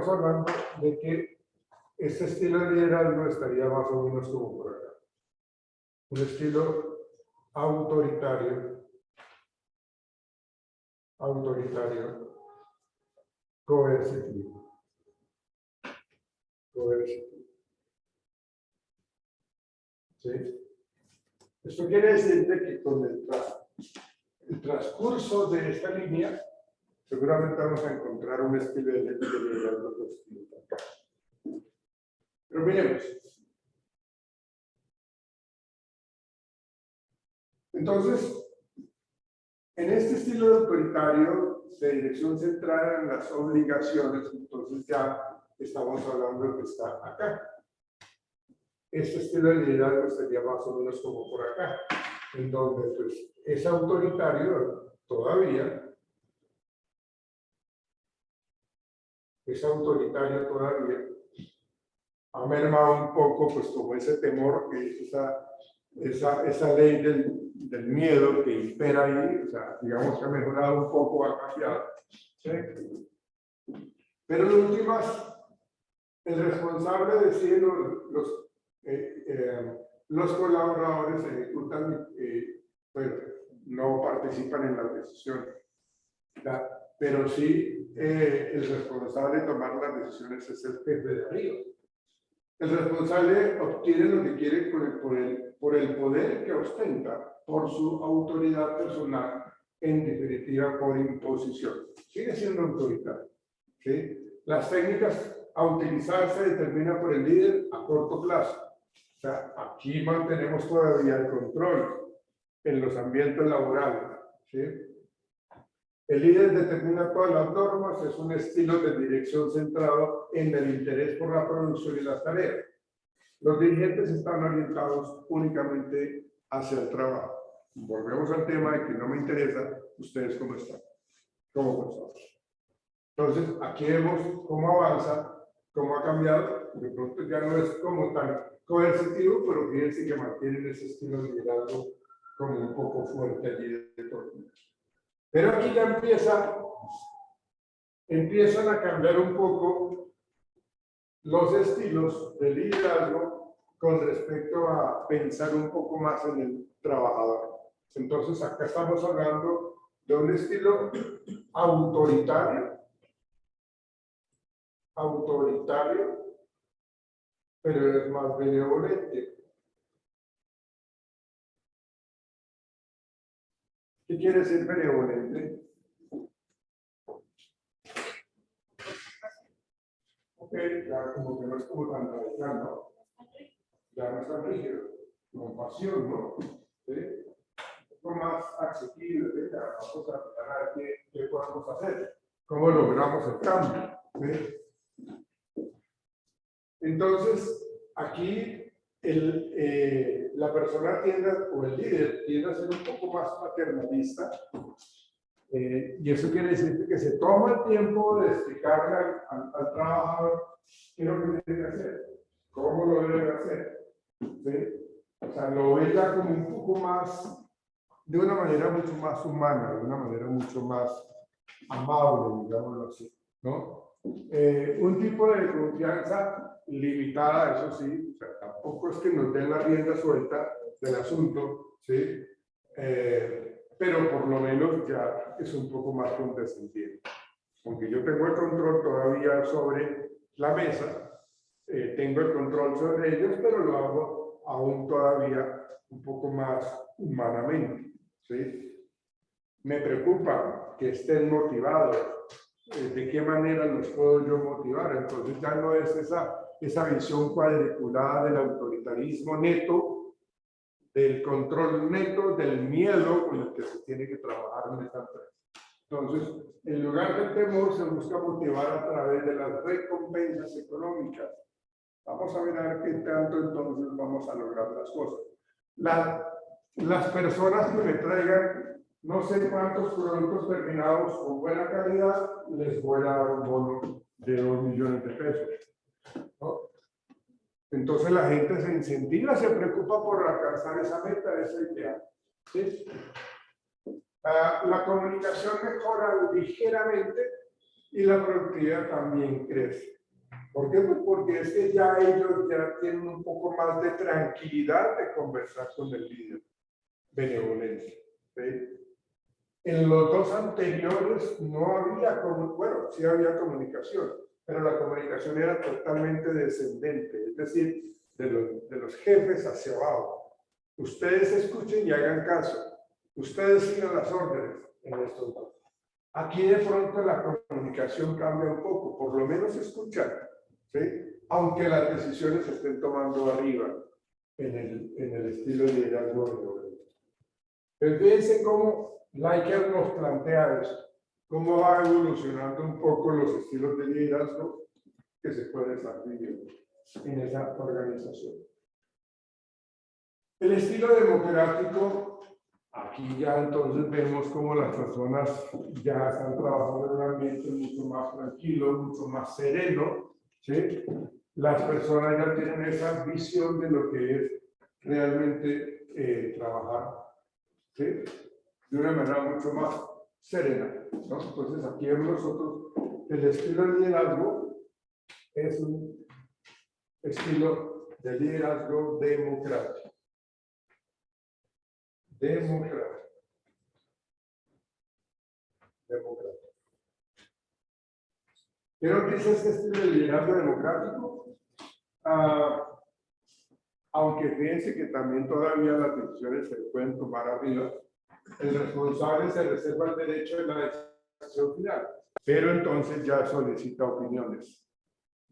hablando de que este estilo de liderazgo estaría más o menos como por acá. Un estilo autoritario, coercitivo. ¿Sí? Esto quiere decir que con el transcurso de esta línea, seguramente vamos a encontrar un estilo de liderazgo positivo. Pero miremos. Entonces, en este estilo de autoritario, de dirección centrada en las obligaciones, entonces ya estamos hablando de que está acá. Este estilo de liderazgo sería más o menos como por acá, en donde pues, es autoritario todavía, ha mermado un poco, pues como ese temor, que esa ley del miedo que impera ahí, o sea, digamos que ha mejorado un poco, ha cambiado. ¿Sí? Pero en últimas, el responsable decide los colaboradores ejecutan, bueno, no participan en las decisiones, ¿verdad? Pero sí el responsable de tomar las decisiones es el jefe de arriba. El responsable obtiene lo que quiere por el poder que ostenta, por su autoridad personal, en definitiva por imposición. Sigue siendo autoritario. ¿Sí? Las técnicas a utilizar se determinan por el líder a corto plazo. O sea, aquí mantenemos todavía el control en los ambientes laborales. ¿Sí? El líder determina todas las normas, es un estilo de dirección centrado en el interés por la producción y las tareas. Los dirigentes están orientados únicamente hacia el trabajo. Volvemos al tema de que no me interesa ustedes cómo están, como personas. Entonces, aquí vemos cómo avanza, cómo ha cambiado. De pronto ya no es como tan coercitivo, pero fíjense que mantienen ese estilo de liderazgo como un poco fuerte allí de todo. Pero aquí ya empiezan a cambiar un poco los estilos de liderazgo con respecto a pensar un poco más en el trabajador. Entonces, acá estamos hablando de un estilo autoritario, pero es más benevolente. ¿Qué quiere decir benevolente? Ok, ya como que no es como tan radical, ¿no? Ya no es tan rígido, compasión, ¿no? ¿Sí? Un poco más accesible, ¿sí? Ya vamos a ver qué podemos hacer, cómo logramos el cambio. ¿Sí? Entonces, aquí la persona tiende, o el líder tiende a ser un poco más paternalista, y eso quiere decir que se toma el tiempo de explicarle al trabajador qué es lo que debe hacer, cómo lo debe hacer. ¿Sí? O sea, lo ve ya como un poco más, de una manera mucho más humana, de una manera mucho más amable, digámoslo así, ¿no? Un tipo de confianza limitada, eso sí, o sea, tampoco es que nos den la rienda suelta del asunto, ¿sí? Pero por lo menos ya es un poco más condescendiente. Aunque yo tengo el control todavía sobre la mesa, tengo el control sobre ellos, pero lo hago aún todavía un poco más humanamente, ¿sí? Me preocupa que estén motivados. ¿De qué manera los puedo yo motivar? Entonces ya no es esa visión cuadriculada del autoritarismo neto, del control neto, del miedo con el que se tiene que trabajar en esta empresa. Entonces, en lugar del temor, se busca motivar a través de las recompensas económicas. Vamos a ver qué tanto entonces vamos a lograr las cosas. Las personas que me traigan no sé cuántos productos terminados con buena calidad, les voy a dar un bono de 2 millones de pesos. ¿No? Entonces la gente se incentiva, se preocupa por alcanzar esa meta, esa idea. ¿Sí? La comunicación mejora ligeramente y la productividad también crece. ¿Por qué? Pues porque es que ya ellos ya tienen un poco más de tranquilidad de conversar con el líder. Benevolencia. ¿Sí? En los dos anteriores no había, bueno, sí había comunicación, pero la comunicación era totalmente descendente, es decir, de los jefes hacia abajo. Ustedes escuchen y hagan caso. Ustedes sigan las órdenes en estos dos. Aquí de pronto la comunicación cambia un poco, por lo menos escuchar, ¿sí? Aunque las decisiones se estén tomando arriba en el estilo de liderazgo. Entonces, fíjense cómo Likert nos plantea esto, cómo va evolucionando un poco los estilos de liderazgo que se pueden estar viviendo en esa organización. El estilo democrático, aquí ya entonces vemos cómo las personas ya están trabajando en un ambiente mucho más tranquilo, mucho más sereno, ¿sí? Las personas ya tienen esa visión de lo que es realmente trabajar, ¿sí? De una manera mucho más serena, ¿no? Entonces aquí vemos nosotros el estilo de liderazgo es un estilo de liderazgo democrático. Democrático. ¿Qué nos dice este estilo de liderazgo democrático? Aunque fíjense que también todavía las decisiones se pueden tomar arriba, el responsable se reserva el derecho de la decisión final, pero entonces ya solicita opiniones.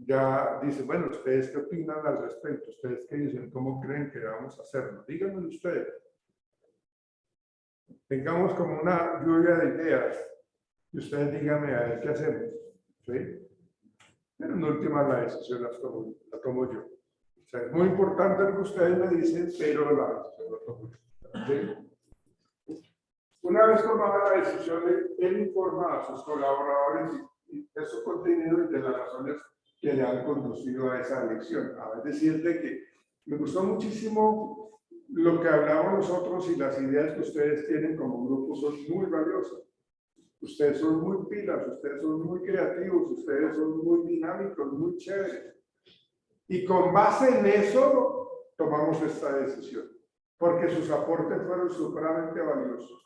Ya dice, bueno, ¿ustedes qué opinan al respecto? ¿Ustedes qué dicen? ¿Cómo creen que debamos hacerlo? Díganme ustedes. Tengamos como una lluvia de ideas y ustedes díganme a ver qué hacemos. ¿Sí? Pero en última la decisión la tomo yo. O sea, es muy importante lo que ustedes me dicen, pero la decisión la tomo yo. ¿Sí? Una vez tomada la decisión, él informa a sus colaboradores de su contenido y de las razones que le han conducido a esa elección. Es decir, de que me gustó muchísimo lo que hablamos nosotros y las ideas que ustedes tienen como grupo son muy valiosas. Ustedes son muy pilas, ustedes son muy creativos, ustedes son muy dinámicos, muy chéveres. Y con base en eso, tomamos esta decisión, porque sus aportes fueron supremamente valiosos.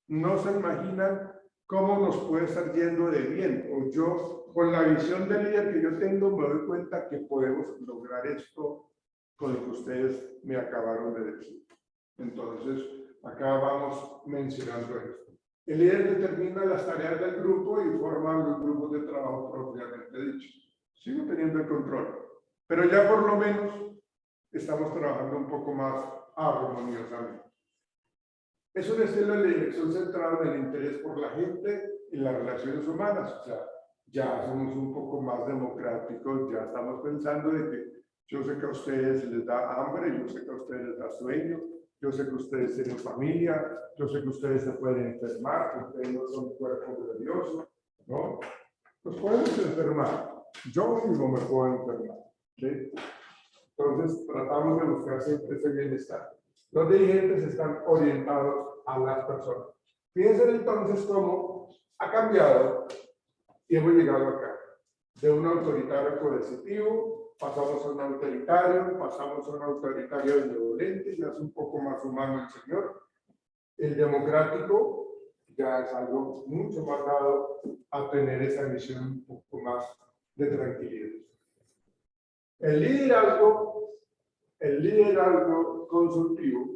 No se imaginan cómo nos puede estar yendo de bien. O yo, con la visión de líder que yo tengo, me doy cuenta que podemos lograr esto con lo que ustedes me acabaron de decir. Entonces, acá vamos mencionando esto. El líder determina las tareas del grupo y forma los grupos de trabajo propiamente dichos. Sigo teniendo el control, pero ya por lo menos estamos trabajando un poco más armoniosamente. Es un estilo de dirección centrado en el interés por la gente y las relaciones humanas. O sea, ya somos un poco más democráticos, ya estamos pensando de que yo sé que a ustedes les da hambre, yo sé que a ustedes les da sueño, yo sé que ustedes tienen familia, yo sé que ustedes se pueden enfermar, que ustedes no son cuerpos de Dios, ¿no? Nos podemos enfermar. Yo mismo me puedo enfermar, ¿sí? Entonces, tratamos de buscar siempre ese bienestar. Los dirigentes están orientados a las personas. Fíjense entonces cómo ha cambiado y hemos llegado acá. De un autoritario coercitivo, pasamos a un autoritario, pasamos a un autoritario benevolente, ya es un poco más humano el señor. El democrático ya es algo mucho más dado a tener esa visión un poco más de tranquilidad. El liderazgo consultivo.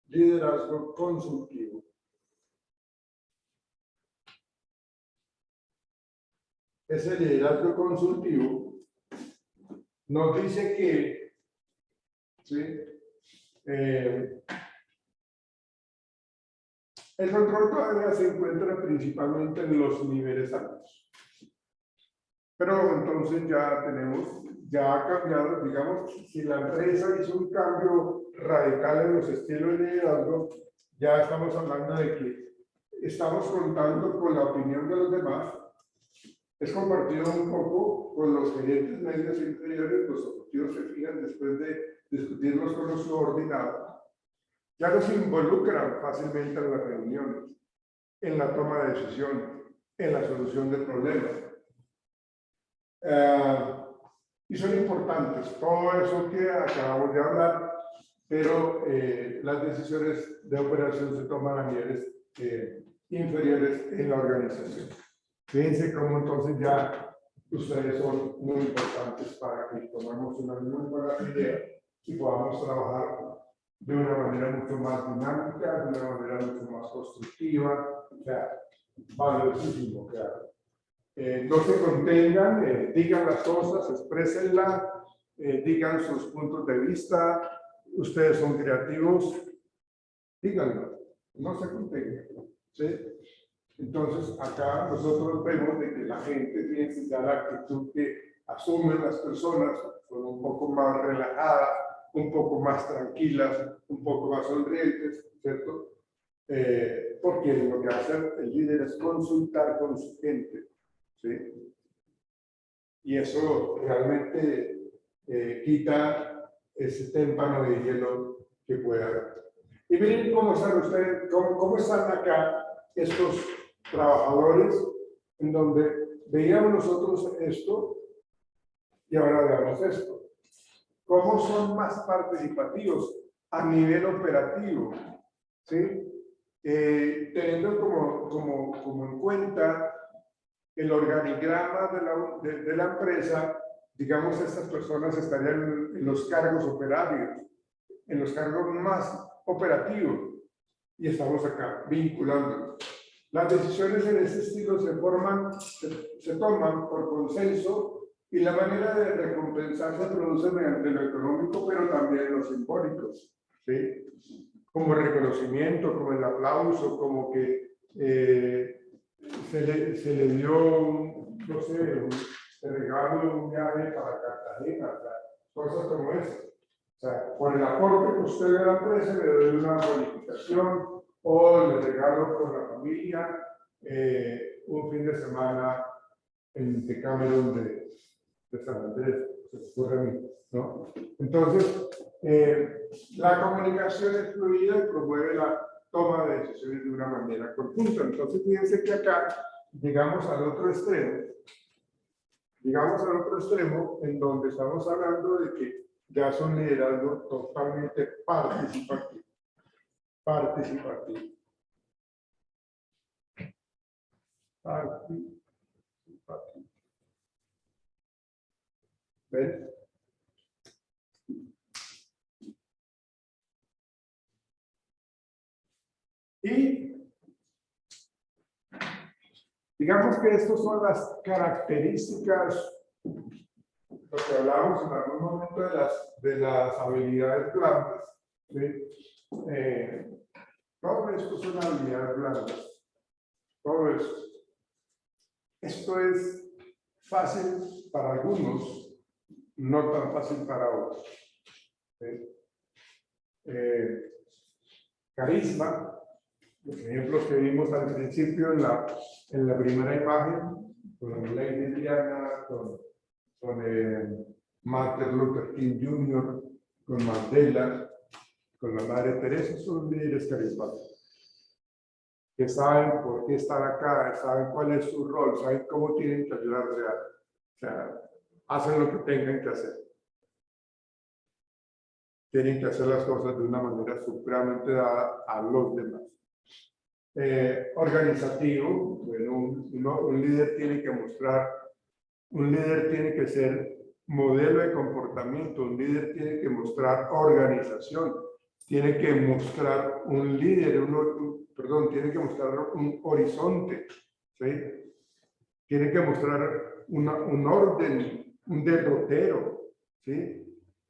Liderazgo consultivo. Ese liderazgo consultivo nos dice que, ¿sí? El control todavía se encuentra principalmente en los niveles altos. Pero entonces ya ha cambiado, digamos, si la empresa hizo un cambio radical en los estilos de liderazgo, ya estamos hablando de que estamos contando con la opinión de los demás. Es compartido un poco con los gerentes medios e inferiores, los objetivos se fijan después de discutirlos con los subordinados. Ya los involucran fácilmente en las reuniones, en la toma de decisiones, en la solución de problemas. Y son importantes, todo eso que acabamos de hablar, pero las decisiones de operación se toman a niveles inferiores en la organización. Fíjense cómo entonces ya ustedes son muy importantes para que tomemos una muy buena idea y podamos trabajar de una manera mucho más dinámica, de una manera mucho más constructiva, o sea, valiosísimo, claro. No se contengan, digan las cosas, exprésenlas, digan sus puntos de vista, ustedes son creativos, díganlo, no se contengan, ¿sí? Entonces, acá nosotros vemos de que la gente tiene ya la actitud que asumen las personas, son un poco más relajadas, un poco más tranquilas, un poco más sonrientes, ¿cierto? Porque lo que hace el líder es consultar con su gente, ¿sí? Y eso realmente quita ese témpano de hielo que pueda haber. Y miren cómo están ustedes, cómo están acá estos trabajadores, en donde veíamos nosotros esto y ahora veamos esto. ¿Cómo son más participativos a nivel operativo? ¿Sí? Teniendo como en cuenta el organigrama de la empresa, digamos, estas personas estarían en los cargos operarios, en los cargos más operativos, y estamos acá vinculándolos. Las decisiones en ese estilo se toman por consenso y la manera de recompensar se produce mediante lo económico, pero también lo simbólico, ¿sí? Como el reconocimiento, como el aplauso, como que se le dio, no sé, se regalo un viaje para Cartagena, o sea, cosas como eso. O sea, por el aporte que usted de la empresa le doy una bonificación o le regalo con la familia un fin de semana en Decameron de San Andrés, se me ocurre a mí, ¿no? Entonces, la comunicación es fluida y promueve la toma de decisiones de una manera conjunta. Entonces, fíjense que acá llegamos al otro extremo, en donde estamos hablando de que ya es un liderazgo totalmente participativo. Participativo. ¿Ven? Y digamos que estas son las características, lo que hablábamos en algún momento de las habilidades blandas, ¿sí? Todo esto son habilidades blandas. Todo esto. Esto es fácil para algunos, no tan fácil para otros. ¿Sí? Carisma, los ejemplos que vimos al principio en la primera imagen, con Lady Diana, con Martin Luther King Jr., con Mandela, con la Madre Teresa, son líderes carismáticos que saben por qué están acá, saben cuál es su rol, saben cómo tienen que ayudar real. O sea, hacen lo que tengan que hacer. Tienen que hacer las cosas de una manera supremamente dada a los demás. Organizativo, bueno, un líder tiene que mostrar, un líder tiene que ser modelo de comportamiento, un líder tiene que mostrar organización, tiene que mostrar un líder, tiene que mostrar un horizonte, ¿sí? Tiene que mostrar un orden, un derrotero, ¿sí?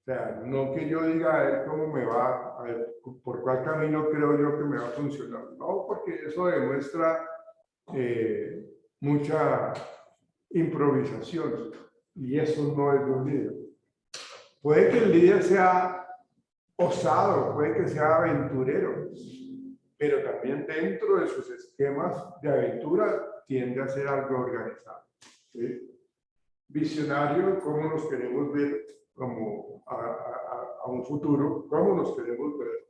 O sea, no que yo diga a ver cómo me va, a ver por cuál camino creo yo que me va a funcionar. No, porque eso demuestra mucha improvisación y eso no es de un líder. Puede que el líder sea osado, puede que sea aventurero, pero también dentro de sus esquemas de aventura tiende a ser algo organizado. ¿Sí? Visionario, cómo nos queremos ver como a un futuro, cómo nos queremos ver.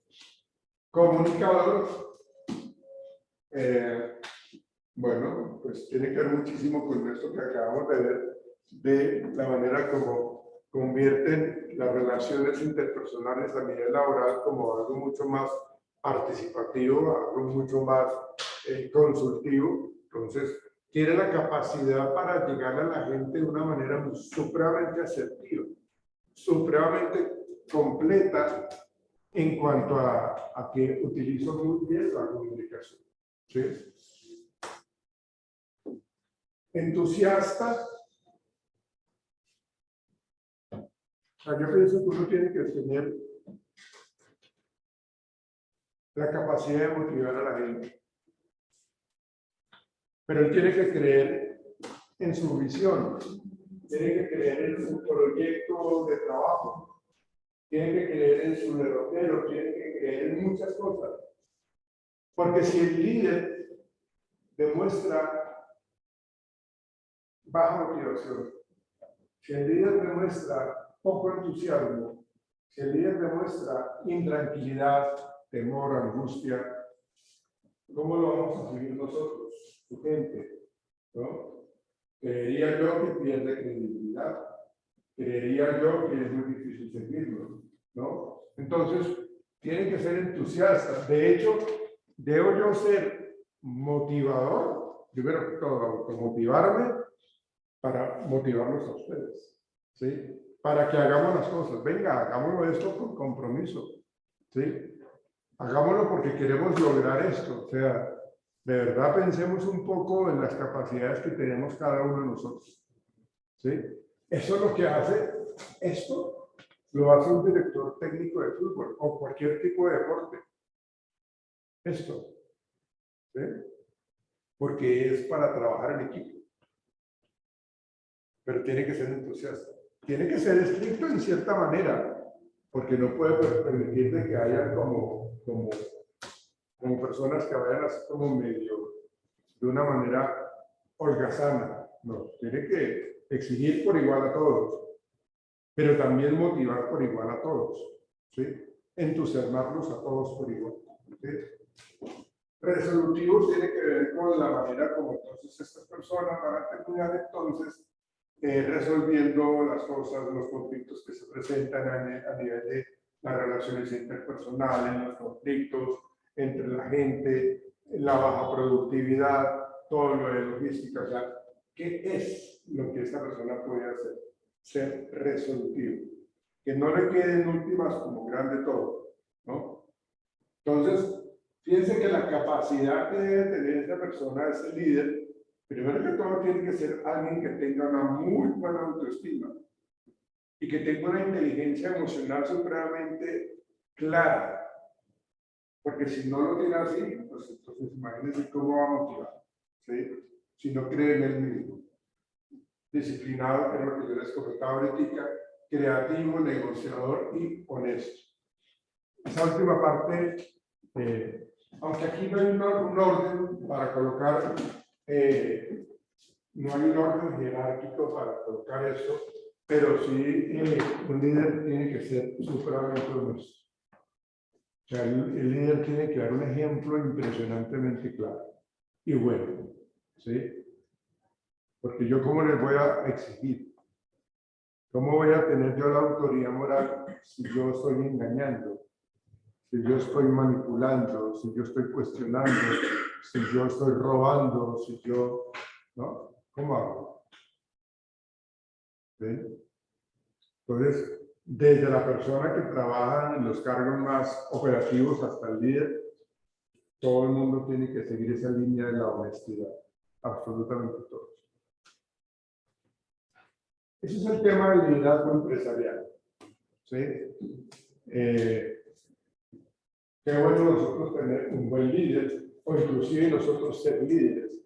Comunicador, bueno, pues tiene que ver muchísimo con esto que acabamos de ver, de la manera como convierten las relaciones interpersonales a nivel laboral como algo mucho más participativo, algo mucho más consultivo. Entonces, tiene la capacidad para llegar a la gente de una manera supremamente asertiva, supremamente completa en cuanto a que utilizo muy bien la comunicación. ¿Sí? Entusiasta. Yo pienso que uno tiene que tener la capacidad de motivar a la gente. Pero él tiene que creer en su visión, tiene que creer en su proyecto de trabajo, tiene que creer en su derrotero, tiene que creer en muchas cosas. Porque si el líder demuestra baja motivación, si el líder demuestra poco entusiasmo, si el líder demuestra intranquilidad, temor, angustia, ¿cómo lo vamos a seguir nosotros, su gente? ¿No? Creería yo que pierde credibilidad, creería yo que es muy difícil seguirlo, ¿no? Entonces, tienen que ser entusiastas. De hecho, debo yo ser motivador, primero que todo, automotivarme para motivarlos a ustedes, ¿sí? Para que hagamos las cosas. Venga, hagámoslo esto con compromiso, ¿sí? Hagámoslo porque queremos lograr esto. O sea, de verdad pensemos un poco en las capacidades que tenemos cada uno de nosotros, ¿sí? Eso es lo que hace esto, lo hace un director técnico de fútbol o cualquier tipo de deporte. Esto, ¿sí? Porque es para trabajar en equipo. Pero tiene que ser entusiasta. Tiene que ser estricto en cierta manera, porque no puede permitirte que haya como personas que vayan así como medio, de una manera holgazana. No, tiene que exigir por igual a todos, pero también motivar por igual a todos, ¿sí? Entusiasmarlos a todos por igual, ¿sí? Resolutivo tiene que ver con la manera como entonces estas personas van a terminar entonces resolviendo las cosas, los conflictos que se presentan a nivel de las relaciones interpersonales, los conflictos entre la gente, la baja productividad, todo lo de logística. O sea, ¿qué es lo que esta persona puede hacer? Ser resolutivo. Que no le queden últimas como grande todo, ¿no? Entonces, fíjense que la capacidad que debe tener esta persona, ese líder, primero que todo tiene que ser alguien que tenga una muy buena autoestima y que tenga una inteligencia emocional supremamente clara. Porque si no lo tiene así, pues entonces imagínense cómo va a motivar, ¿sí? Si no cree en él mismo. Disciplinado, que es lo que yo les comentaba ahorita, creativo, negociador y honesto. Esa última parte, aunque aquí no hay un orden para colocar, no hay un orden jerárquico para colocar eso, pero sí un líder tiene que ser supremamente honesto. O sea, el líder tiene que dar un ejemplo impresionantemente claro y bueno, ¿sí? Porque yo, ¿cómo les voy a exigir? ¿Cómo voy a tener yo la autoridad moral si yo estoy engañando? Si yo estoy manipulando, si yo estoy cuestionando, si yo estoy robando, si yo, ¿no? ¿Cómo hago? ¿Sí? Entonces, desde la persona que trabaja en los cargos más operativos hasta el líder, todo el mundo tiene que seguir esa línea de la honestidad, absolutamente todos. Ese es el tema del liderazgo empresarial, ¿sí? Qué bueno nosotros tener un buen líder, o inclusive nosotros ser líderes,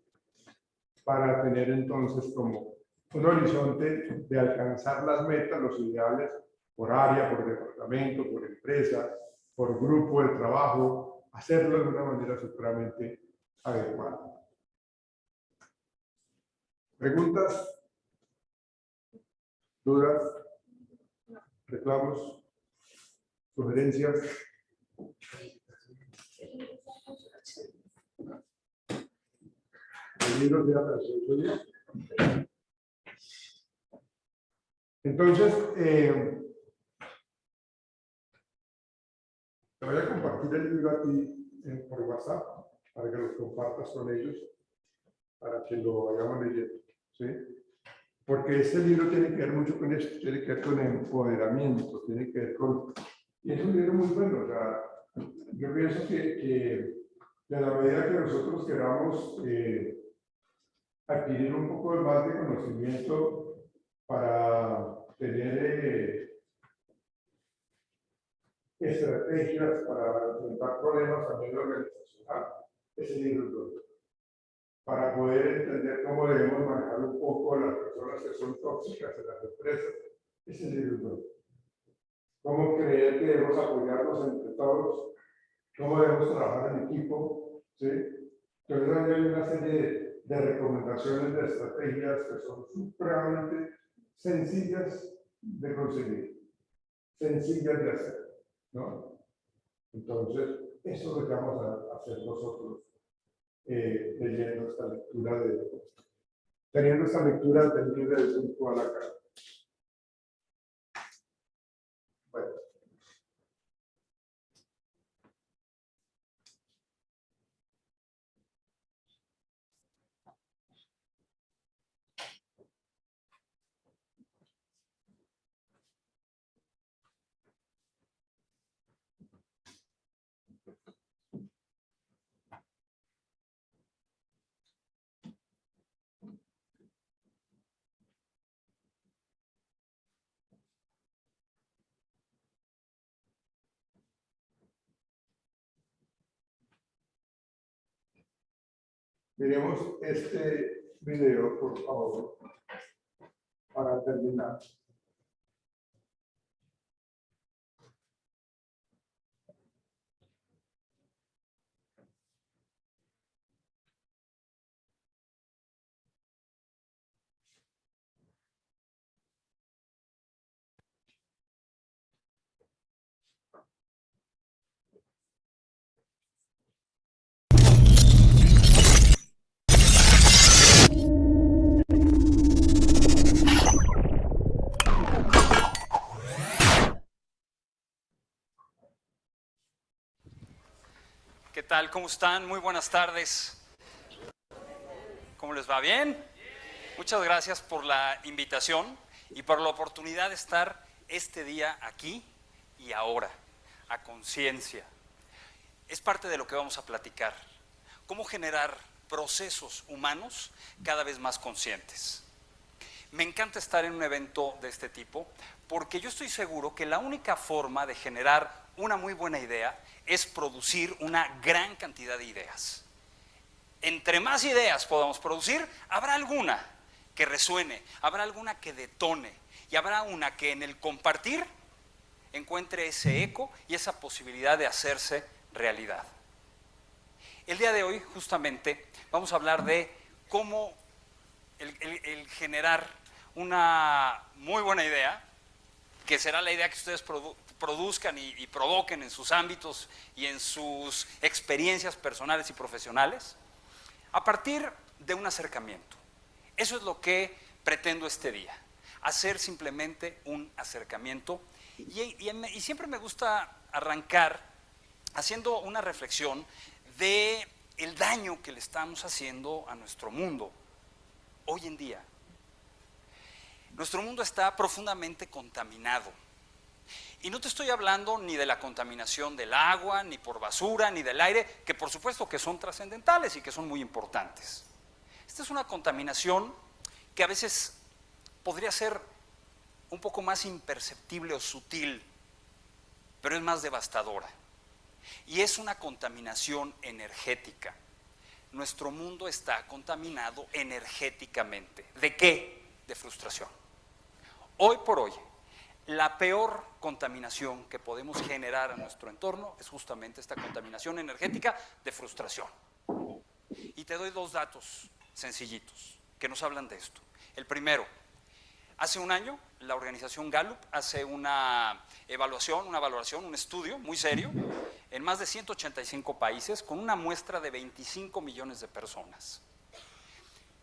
para tener entonces como un horizonte de alcanzar las metas, los ideales, por área, por departamento, por empresa, por grupo de trabajo, hacerlo de una manera supremamente adecuada. ¿Preguntas? ¿Dudas? ¿Reclamos? ¿Sugerencias? El libro de la persona. Entonces, te voy a compartir el libro a ti por WhatsApp para que los compartas con ellos, para que lo vayamos leyendo, ¿sí? Porque este libro tiene que ver mucho con esto, tiene que ver con empoderamiento, tiene que ver con... Y es un libro muy bueno, o sea, yo pienso que a la medida que nosotros queramos adquirir un poco más de conocimiento para tener estrategias para enfrentar problemas a nivel organizacional. Ese libro es todo. Para poder entender cómo debemos manejar un poco a las personas que son tóxicas en las empresas. Ese libro es todo. Cómo creer que debemos apoyarnos entre todos, cómo debemos trabajar en equipo, ¿sí? Entonces hay una serie de recomendaciones, de estrategias que son supremamente sencillas de conseguir, sencillas de hacer, ¿no? Entonces, eso es lo que vamos a hacer nosotros leyendo esta lectura, teniendo esta lectura del libro de Punto a la cara. Bueno. Miremos este video, por favor, para terminar. ¿Qué tal? ¿Cómo están? Muy buenas tardes. ¿Cómo les va? ¿Bien? Muchas gracias por la invitación y por la oportunidad de estar este día aquí y ahora, a conciencia. Es parte de lo que vamos a platicar. Cómo generar procesos humanos cada vez más conscientes. Me encanta estar en un evento de este tipo porque yo estoy seguro que la única forma de generar una muy buena idea es producir una gran cantidad de ideas. Entre más ideas podamos producir, habrá alguna que resuene, habrá alguna que detone y habrá una que en el compartir encuentre ese eco y esa posibilidad de hacerse realidad. El día de hoy justamente vamos a hablar de cómo el generar una muy buena idea, que será la idea que ustedes produzcan y provoquen en sus ámbitos y en sus experiencias personales y profesionales, a partir de un acercamiento. Eso es lo que pretendo este día, hacer simplemente un acercamiento. Y siempre me gusta arrancar haciendo una reflexión de el daño que le estamos haciendo a nuestro mundo hoy en día. Nuestro mundo está profundamente contaminado. Y no te estoy hablando ni de la contaminación del agua, ni por basura, ni del aire, que por supuesto que son trascendentales y que son muy importantes. Esta es una contaminación que a veces podría ser un poco más imperceptible o sutil, pero es más devastadora. Y es una contaminación energética. Nuestro mundo está contaminado energéticamente. ¿De qué? De frustración. Hoy por hoy, la peor contaminación que podemos generar a nuestro entorno es justamente esta contaminación energética de frustración. Y te doy dos datos sencillitos que nos hablan de esto. El primero, hace un año la organización Gallup hace una valoración, un estudio muy serio en más de 185 países con una muestra de 25 millones de personas.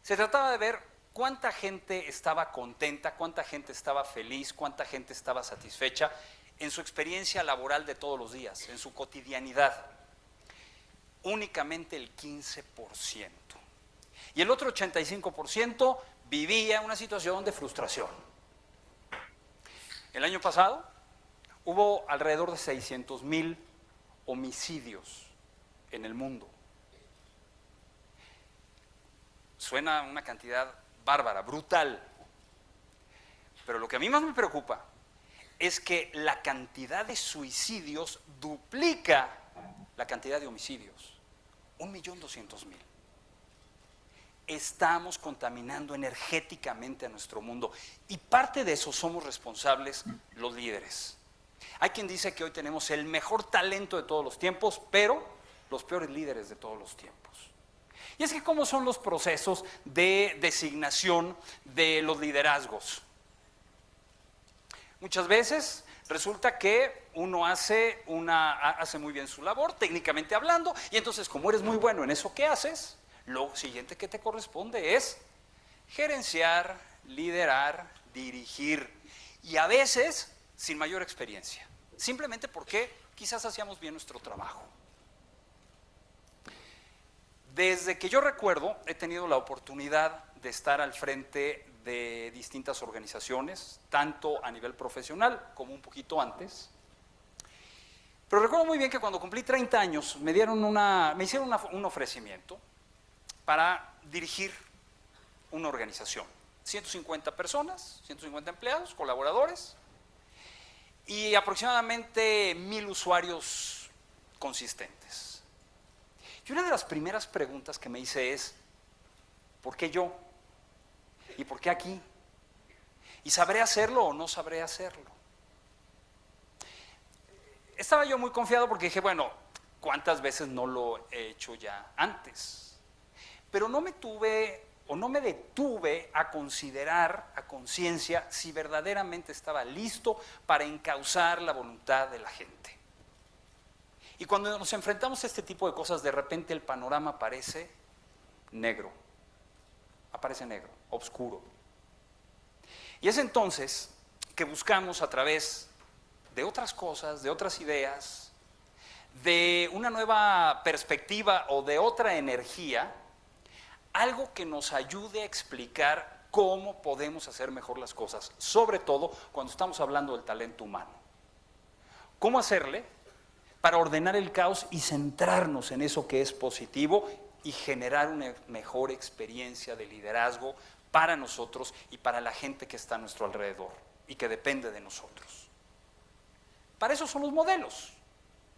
Se trataba de ver cuánta gente estaba contenta, cuánta gente estaba feliz, cuánta gente estaba satisfecha en su experiencia laboral de todos los días, en su cotidianidad. Únicamente el 15%. Y el otro 85% vivía una situación de frustración. El año pasado hubo alrededor de 600,000 homicidios en el mundo. Suena una cantidad bárbara, brutal. Pero lo que a mí más me preocupa es que la cantidad de suicidios duplica la cantidad de homicidios. 1.200.000. Estamos contaminando energéticamente a nuestro mundo y parte de eso somos responsables los líderes. Hay quien dice que hoy tenemos el mejor talento de todos los tiempos, pero los peores líderes de todos los tiempos. Y es que ¿cómo son los procesos de designación de los liderazgos? Muchas veces resulta que uno hace muy bien su labor, técnicamente hablando, y entonces como eres muy bueno en eso que haces, lo siguiente que te corresponde es gerenciar, liderar, dirigir, y a veces sin mayor experiencia, simplemente porque quizás hacíamos bien nuestro trabajo. Desde que yo recuerdo, he tenido la oportunidad de estar al frente de distintas organizaciones, tanto a nivel profesional como un poquito antes. Pero recuerdo muy bien que cuando cumplí 30 años me hicieron un ofrecimiento para dirigir una organización. 150 personas, 150 empleados, colaboradores y aproximadamente 1,000 usuarios consistentes. Y una de las primeras preguntas que me hice es, ¿por qué yo? ¿Y por qué aquí? ¿Y sabré hacerlo o no sabré hacerlo? Estaba yo muy confiado porque dije, bueno, ¿cuántas veces no lo he hecho ya antes? Pero no me detuve a considerar a conciencia si verdaderamente estaba listo para encauzar la voluntad de la gente. Y cuando nos enfrentamos a este tipo de cosas, de repente el panorama aparece negro, oscuro. Y es entonces que buscamos a través de otras cosas, de otras ideas, de una nueva perspectiva o de otra energía, algo que nos ayude a explicar cómo podemos hacer mejor las cosas, sobre todo cuando estamos hablando del talento humano. ¿Cómo hacerle para ordenar el caos y centrarnos en eso que es positivo y generar una mejor experiencia de liderazgo para nosotros y para la gente que está a nuestro alrededor y que depende de nosotros? Para eso son los modelos,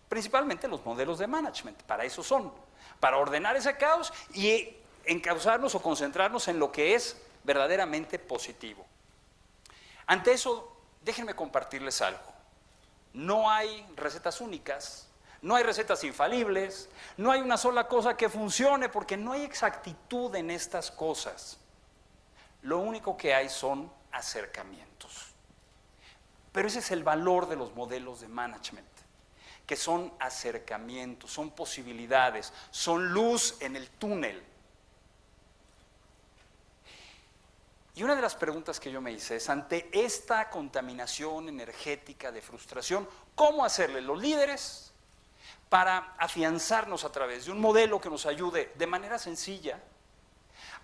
principalmente los modelos de management, para eso son, para ordenar ese caos y encauzarnos o concentrarnos en lo que es verdaderamente positivo. Ante eso, déjenme compartirles algo. No hay recetas únicas, no hay recetas infalibles, no hay una sola cosa que funcione porque no hay exactitud en estas cosas. Lo único que hay son acercamientos. Pero ese es el valor de los modelos de management, que son acercamientos, son posibilidades, son luz en el túnel. Y una de las preguntas que yo me hice es, ante esta contaminación energética de frustración, ¿cómo hacerle los líderes para afianzarnos a través de un modelo que nos ayude de manera sencilla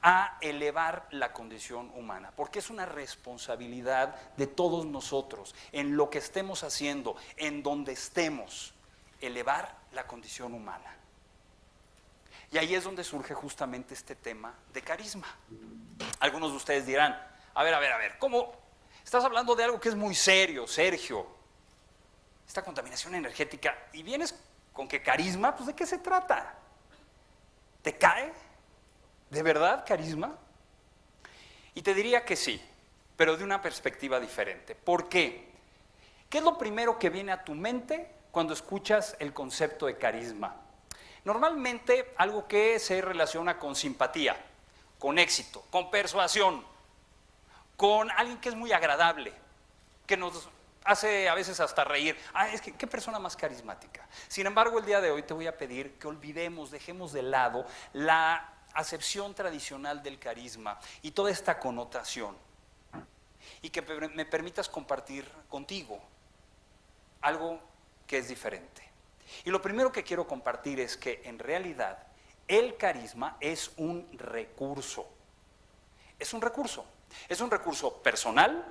a elevar la condición humana? Porque es una responsabilidad de todos nosotros, en lo que estemos haciendo, en donde estemos, elevar la condición humana. Y ahí es donde surge justamente este tema de carisma. Algunos de ustedes dirán, a ver, ¿cómo? Estás hablando de algo que es muy serio, Sergio. Esta contaminación energética, y vienes con que carisma, pues ¿de qué se trata? ¿Te cae? ¿De verdad carisma? Y te diría que sí, pero de una perspectiva diferente. ¿Por qué? ¿Qué es lo primero que viene a tu mente cuando escuchas el concepto de carisma? Normalmente algo que se relaciona con simpatía, con éxito, con persuasión, con alguien que es muy agradable, que nos hace a veces hasta reír. Es que qué persona más carismática. Sin embargo, el día de hoy te voy a pedir que dejemos de lado la acepción tradicional del carisma y toda esta connotación, y que me permitas compartir contigo algo que es diferente. Y lo primero que quiero compartir es que en realidad el carisma es un recurso. Es un recurso. Es un recurso personal,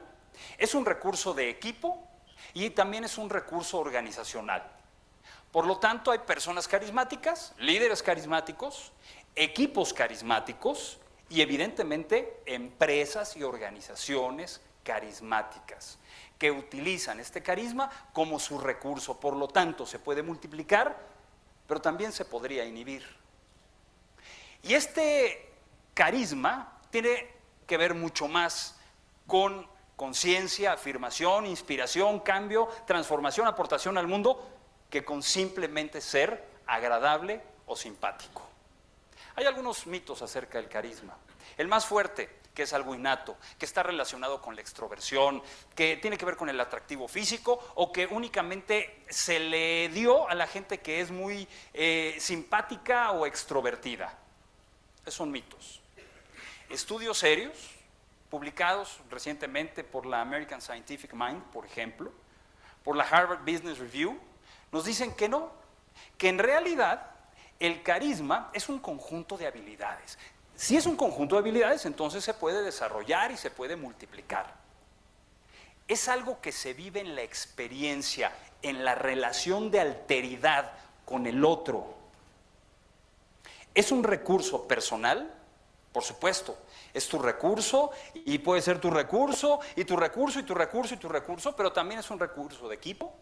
es un recurso de equipo y también es un recurso organizacional. Por lo tanto, hay personas carismáticas, líderes carismáticos, equipos carismáticos y evidentemente empresas y organizaciones carismáticas, que utilizan este carisma como su recurso. Por lo tanto, se puede multiplicar, pero también se podría inhibir. Y este carisma tiene que ver mucho más con conciencia, afirmación, inspiración, cambio, transformación, aportación al mundo, que con simplemente ser agradable o simpático. Hay algunos mitos acerca del carisma. El más fuerte, que es algo innato, que está relacionado con la extroversión, que tiene que ver con el atractivo físico o que únicamente se le dio a la gente que es muy simpática o extrovertida. Esos son mitos. Estudios serios, publicados recientemente por la American Scientific Mind, por ejemplo, por la Harvard Business Review, nos dicen que no, que en realidad el carisma es un conjunto de habilidades. Si es un conjunto de habilidades, entonces se puede desarrollar y se puede multiplicar. Es algo que se vive en la experiencia, en la relación de alteridad con el otro. ¿Es un recurso personal? Por supuesto, es tu recurso y puede ser tu recurso y tu recurso y tu recurso y tu recurso, pero también es un recurso de equipo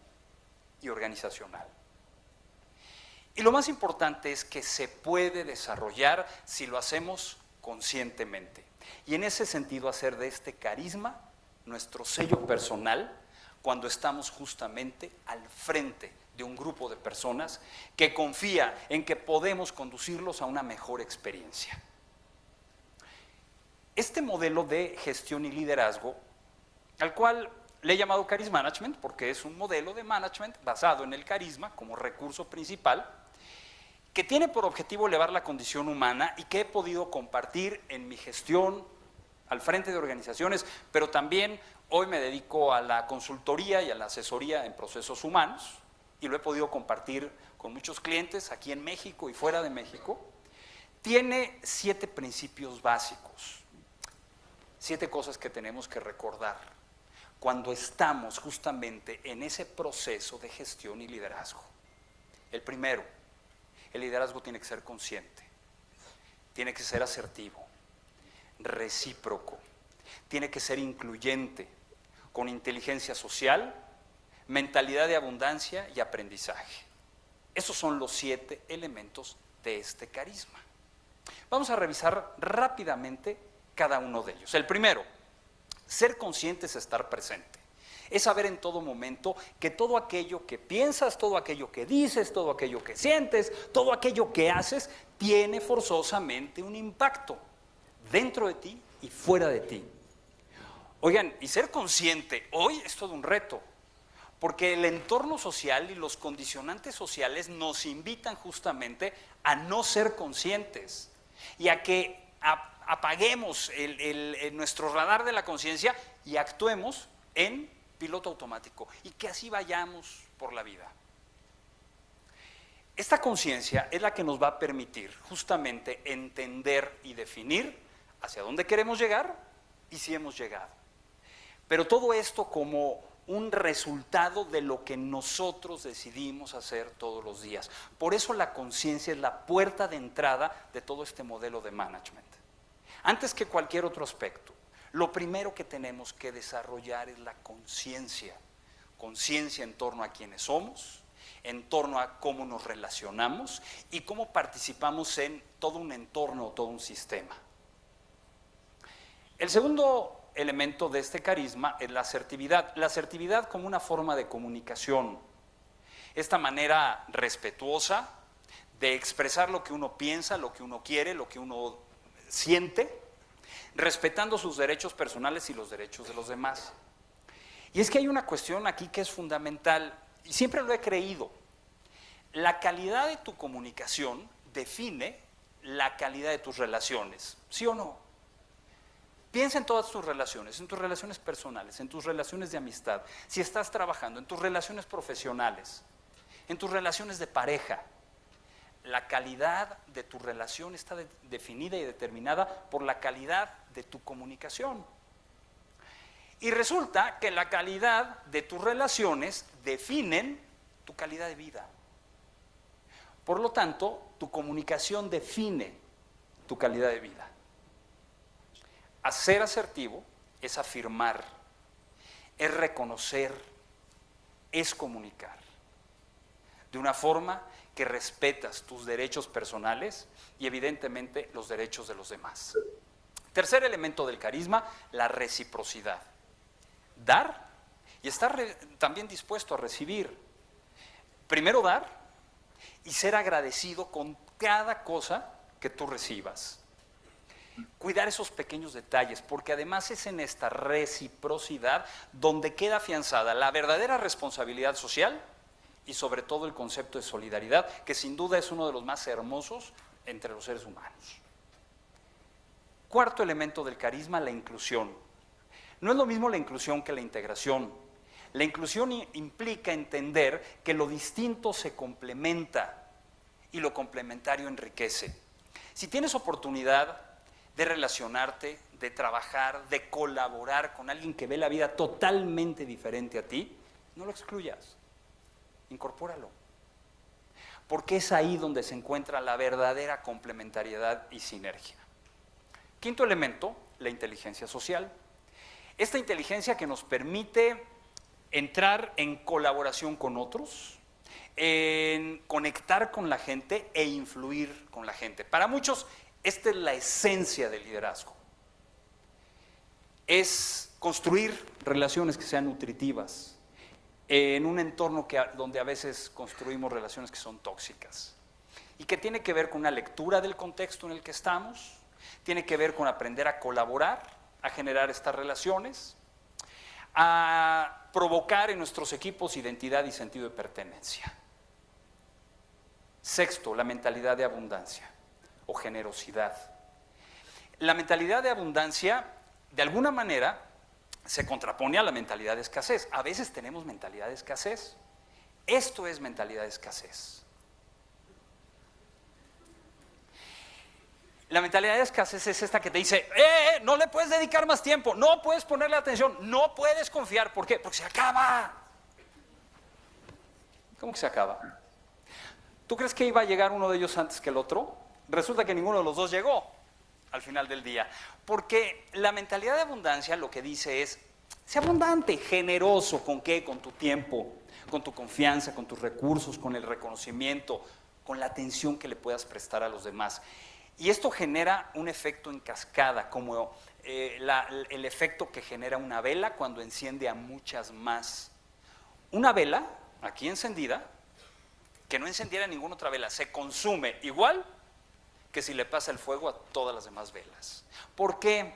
y organizacional. Y lo más importante es que se puede desarrollar si lo hacemos conscientemente. Y en ese sentido hacer de este carisma nuestro sello personal cuando estamos justamente al frente de un grupo de personas que confía en que podemos conducirlos a una mejor experiencia. Este modelo de gestión y liderazgo, al cual le he llamado Charisma Management porque es un modelo de management basado en el carisma como recurso principal, que tiene por objetivo elevar la condición humana y que he podido compartir en mi gestión al frente de organizaciones, pero también hoy me dedico a la consultoría y a la asesoría en procesos humanos y lo he podido compartir con muchos clientes aquí en México y fuera de México. Tiene 7 principios básicos, 7 cosas que tenemos que recordar cuando estamos justamente en ese proceso de gestión y liderazgo. El primero, el liderazgo tiene que ser consciente, tiene que ser asertivo, recíproco, tiene que ser incluyente, con inteligencia social, mentalidad de abundancia y aprendizaje. Esos son los 7 elementos de este carisma. Vamos a revisar rápidamente cada uno de ellos. El primero, ser consciente es estar presente. Es saber en todo momento que todo aquello que piensas, todo aquello que dices, todo aquello que sientes, todo aquello que haces, tiene forzosamente un impacto dentro de ti y fuera de ti. Oigan, y ser consciente hoy es todo un reto, porque el entorno social y los condicionantes sociales nos invitan justamente a no ser conscientes y a que apaguemos nuestro radar de la conciencia y actuemos en piloto automático y que así vayamos por la vida. Esta conciencia es la que nos va a permitir justamente entender y definir hacia dónde queremos llegar y si hemos llegado. Pero todo esto como un resultado de lo que nosotros decidimos hacer todos los días. Por eso la conciencia es la puerta de entrada de todo este modelo de management. Antes que cualquier otro aspecto, lo primero que tenemos que desarrollar es la conciencia. Conciencia en torno a quiénes somos, en torno a cómo nos relacionamos y cómo participamos en todo un entorno, todo un sistema. El segundo elemento de este carisma es la asertividad. La asertividad como una forma de comunicación. Esta manera respetuosa de expresar lo que uno piensa, lo que uno quiere, lo que uno siente, respetando sus derechos personales y los derechos de los demás. Y es que hay una cuestión aquí que es fundamental, y siempre lo he creído. La calidad de tu comunicación define la calidad de tus relaciones, ¿sí o no? Piensa en todas tus relaciones, en tus relaciones personales, en tus relaciones de amistad, si estás trabajando, en tus relaciones profesionales, en tus relaciones de pareja. La calidad de tu relación está definida y determinada por la calidad de tu comunicación. Y resulta que la calidad de tus relaciones definen tu calidad de vida. Por lo tanto, tu comunicación define tu calidad de vida. Ser asertivo es afirmar es reconocer, es comunicar, de una forma que respetas tus derechos personales y evidentemente los derechos de los demás. Tercer elemento del carisma, la reciprocidad. Dar y estar también dispuesto a recibir. Primero dar y ser agradecido con cada cosa que tú recibas. Cuidar esos pequeños detalles, porque además es en esta reciprocidad donde queda afianzada la verdadera responsabilidad social y sobre todo el concepto de solidaridad, que sin duda es uno de los más hermosos entre los seres humanos. Cuarto elemento del carisma, la inclusión. No es lo mismo la inclusión que la integración. La inclusión implica entender que lo distinto se complementa y lo complementario enriquece. Si tienes oportunidad de relacionarte, de trabajar, de colaborar con alguien que ve la vida totalmente diferente a ti, no lo excluyas, incorpóralo. Porque es ahí donde se encuentra la verdadera complementariedad y sinergia. Quinto elemento, la inteligencia social. Esta inteligencia que nos permite entrar en colaboración con otros, en conectar con la gente e influir con la gente. Para muchos, esta es la esencia del liderazgo. Es construir relaciones que sean nutritivas en un entorno donde a veces construimos relaciones que son tóxicas y que tiene que ver con una lectura del contexto en el que estamos, tiene que ver con aprender a colaborar, a generar estas relaciones, a provocar en nuestros equipos identidad y sentido de pertenencia. Sexto, la mentalidad de abundancia o generosidad. La mentalidad de abundancia, de alguna manera, se contrapone a la mentalidad de escasez. A veces tenemos mentalidad de escasez. Esto es mentalidad de escasez. La mentalidad de escasez es esta que te dice, no le puedes dedicar más tiempo, no puedes ponerle atención, no puedes confiar. ¿Por qué? Porque se acaba. ¿Cómo que se acaba? ¿Tú crees que iba a llegar uno de ellos antes que el otro? Resulta que ninguno de los dos llegó al final del día. Porque la mentalidad de abundancia lo que dice es, sé abundante, generoso. ¿Con qué? Con tu tiempo, con tu confianza, con tus recursos, con el reconocimiento, con la atención que le puedas prestar a los demás. Y esto genera un efecto en cascada, como el efecto que genera una vela cuando enciende a muchas más. Una vela, aquí encendida, que no encendiera ninguna otra vela, se consume igual que si le pasa el fuego a todas las demás velas. ¿Por qué?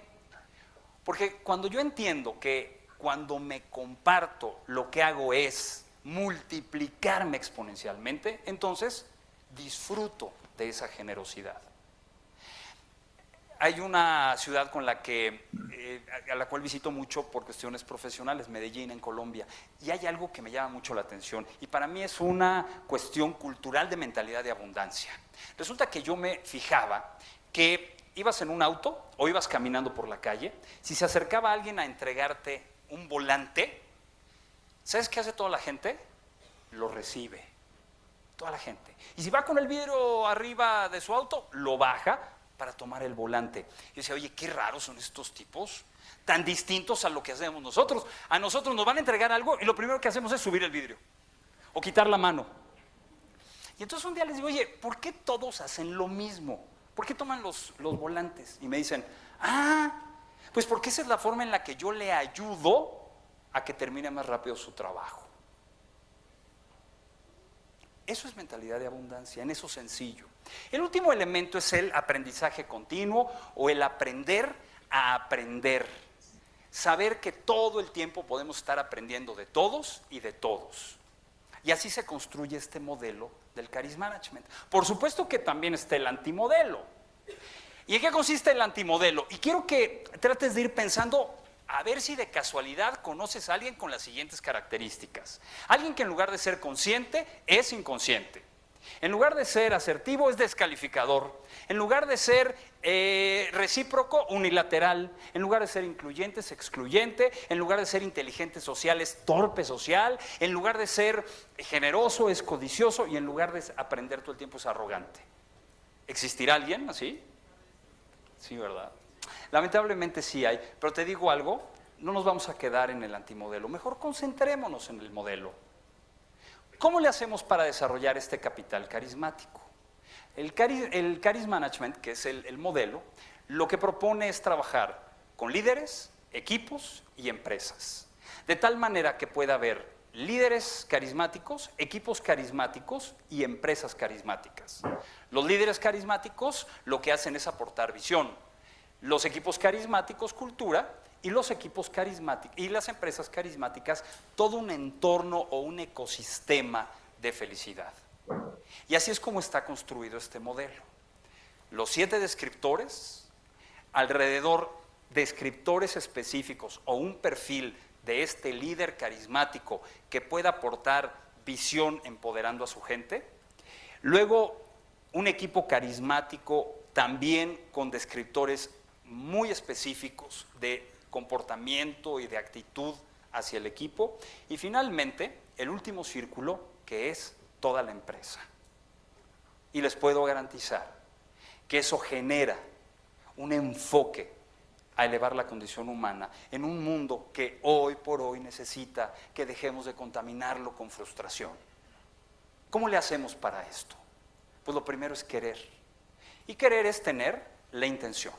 Porque cuando yo entiendo que cuando me comparto, lo que hago es multiplicarme exponencialmente, entonces disfruto de esa generosidad. Hay una ciudad con la que, a la cual visito mucho por cuestiones profesionales, Medellín, en Colombia, y hay algo que me llama mucho la atención, y para mí es una cuestión cultural de mentalidad de abundancia. Resulta que yo me fijaba que ibas en un auto o ibas caminando por la calle, si se acercaba alguien a entregarte un volante, ¿sabes qué hace toda la gente? Lo recibe, toda la gente. Y si va con el vidrio arriba de su auto, lo baja para tomar el volante. Y decía, oye, qué raros son estos tipos, tan distintos a lo que hacemos nosotros. A nosotros nos van a entregar algo y lo primero que hacemos es subir el vidrio o quitar la mano. Y entonces un día les digo, oye, ¿por qué todos hacen lo mismo? ¿Por qué toman los volantes? Y me dicen, pues porque esa es la forma en la que yo le ayudo a que termine más rápido su trabajo. Eso es mentalidad de abundancia, en eso sencillo. El último elemento es el aprendizaje continuo o el aprender a aprender. Saber que todo el tiempo podemos estar aprendiendo de todos y de todos. Y así se construye este modelo del Charisma Management. Por supuesto que también está el antimodelo. ¿Y en qué consiste el antimodelo? Y quiero que trates de ir pensando, a ver si de casualidad conoces a alguien con las siguientes características. Alguien que en lugar de ser consciente, es inconsciente. En lugar de ser asertivo, es descalificador. En lugar de ser recíproco, unilateral. En lugar de ser incluyente, es excluyente. En lugar de ser inteligente social, es torpe social. En lugar de ser generoso, es codicioso. Y en lugar de aprender todo el tiempo, es arrogante. ¿Existirá alguien así? Sí, ¿verdad? Lamentablemente sí hay, pero te digo algo, no nos vamos a quedar en el antimodelo, mejor concentrémonos en el modelo. ¿Cómo le hacemos para desarrollar este capital carismático? El Charisma Management, que es el modelo, lo que propone es trabajar con líderes, equipos y empresas, de tal manera que pueda haber líderes carismáticos, equipos carismáticos y empresas carismáticas. Los líderes carismáticos lo que hacen es aportar visión, los equipos carismáticos cultura y los equipos carismáticos y las empresas carismáticas todo un entorno o un ecosistema de felicidad. Y así es como está construido este modelo. Los 7 descriptores, alrededor de descriptores específicos o un perfil de este líder carismático que pueda aportar visión empoderando a su gente. Luego, un equipo carismático también con descriptores muy específicos de comportamiento y de actitud hacia el equipo. Y finalmente, el último círculo, que es toda la empresa. Y les puedo garantizar que eso genera un enfoque a elevar la condición humana en un mundo que hoy por hoy necesita que dejemos de contaminarlo con frustración. ¿Cómo le hacemos para esto? Pues lo primero es querer. Y querer es tener la intención.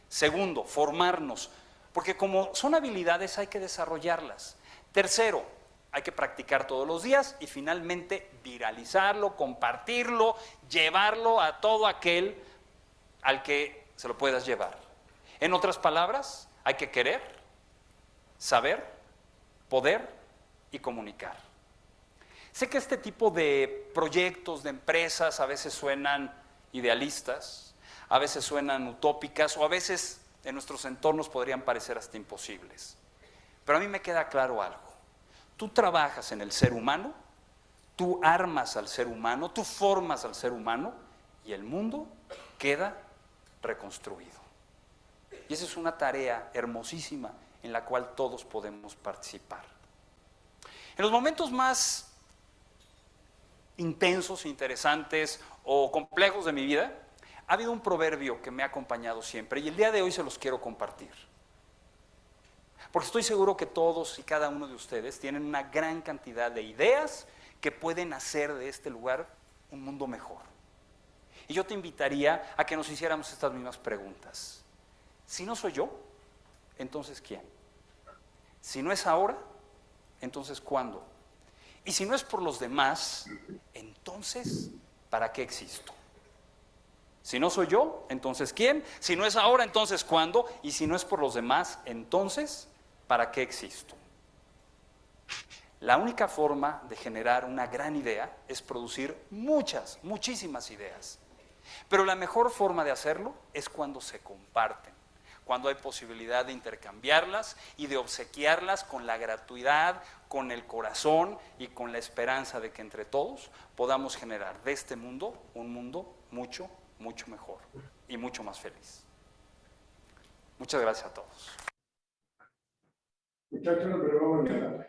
Segundo, formarnos, porque como son habilidades hay que desarrollarlas. Tercero, hay que practicar todos los días y finalmente viralizarlo, compartirlo, llevarlo a todo aquel al que se lo puedas llevar. En otras palabras, hay que querer, saber, poder y comunicar. Sé que este tipo de proyectos, de empresas, a veces suenan idealistas, a veces suenan utópicas o a veces en nuestros entornos podrían parecer hasta imposibles. Pero a mí me queda claro algo. Tú trabajas en el ser humano, tú armas al ser humano, tú formas al ser humano y el mundo queda reconstruido. Y esa es una tarea hermosísima en la cual todos podemos participar. En los momentos más intensos, interesantes o complejos de mi vida, ha habido un proverbio que me ha acompañado siempre y el día de hoy se los quiero compartir. Porque estoy seguro que todos y cada uno de ustedes tienen una gran cantidad de ideas que pueden hacer de este lugar un mundo mejor. Y yo te invitaría a que nos hiciéramos estas mismas preguntas. Si no soy yo, entonces ¿quién? Si no es ahora, entonces ¿cuándo? Y si no es por los demás, entonces ¿para qué existo? Si no soy yo, entonces ¿quién? Si no es ahora, entonces ¿cuándo? Y si no es por los demás, entonces ¿para qué existo? La única forma de generar una gran idea es producir muchísimas ideas. Pero la mejor forma de hacerlo es cuando se comparten, cuando hay posibilidad de intercambiarlas y de obsequiarlas con la gratuidad, con el corazón y con la esperanza de que entre todos podamos generar de este mundo un mundo mucho mejor y mucho más feliz. Muchas gracias a todos. Muchachos, nos vemos mañana.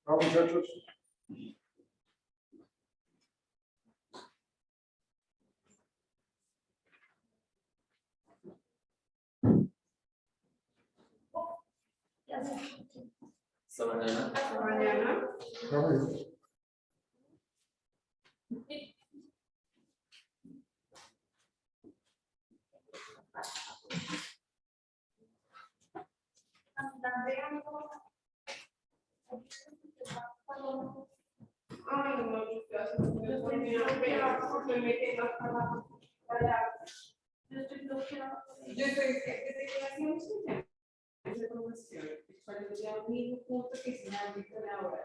Chao, muchachos. Hasta mañana. Hasta mañana. Chao. Ay, no, porque me quedo para. Yo estoy bloqueada. Yo estoy desde que nací mucho tiempo. Esa promoción. Para que un mismo punto que se me ha visto ahora.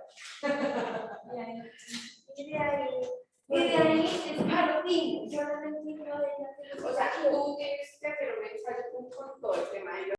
Y de ahí es para ti. Yo no entiendo de ella. O sea, tú tienes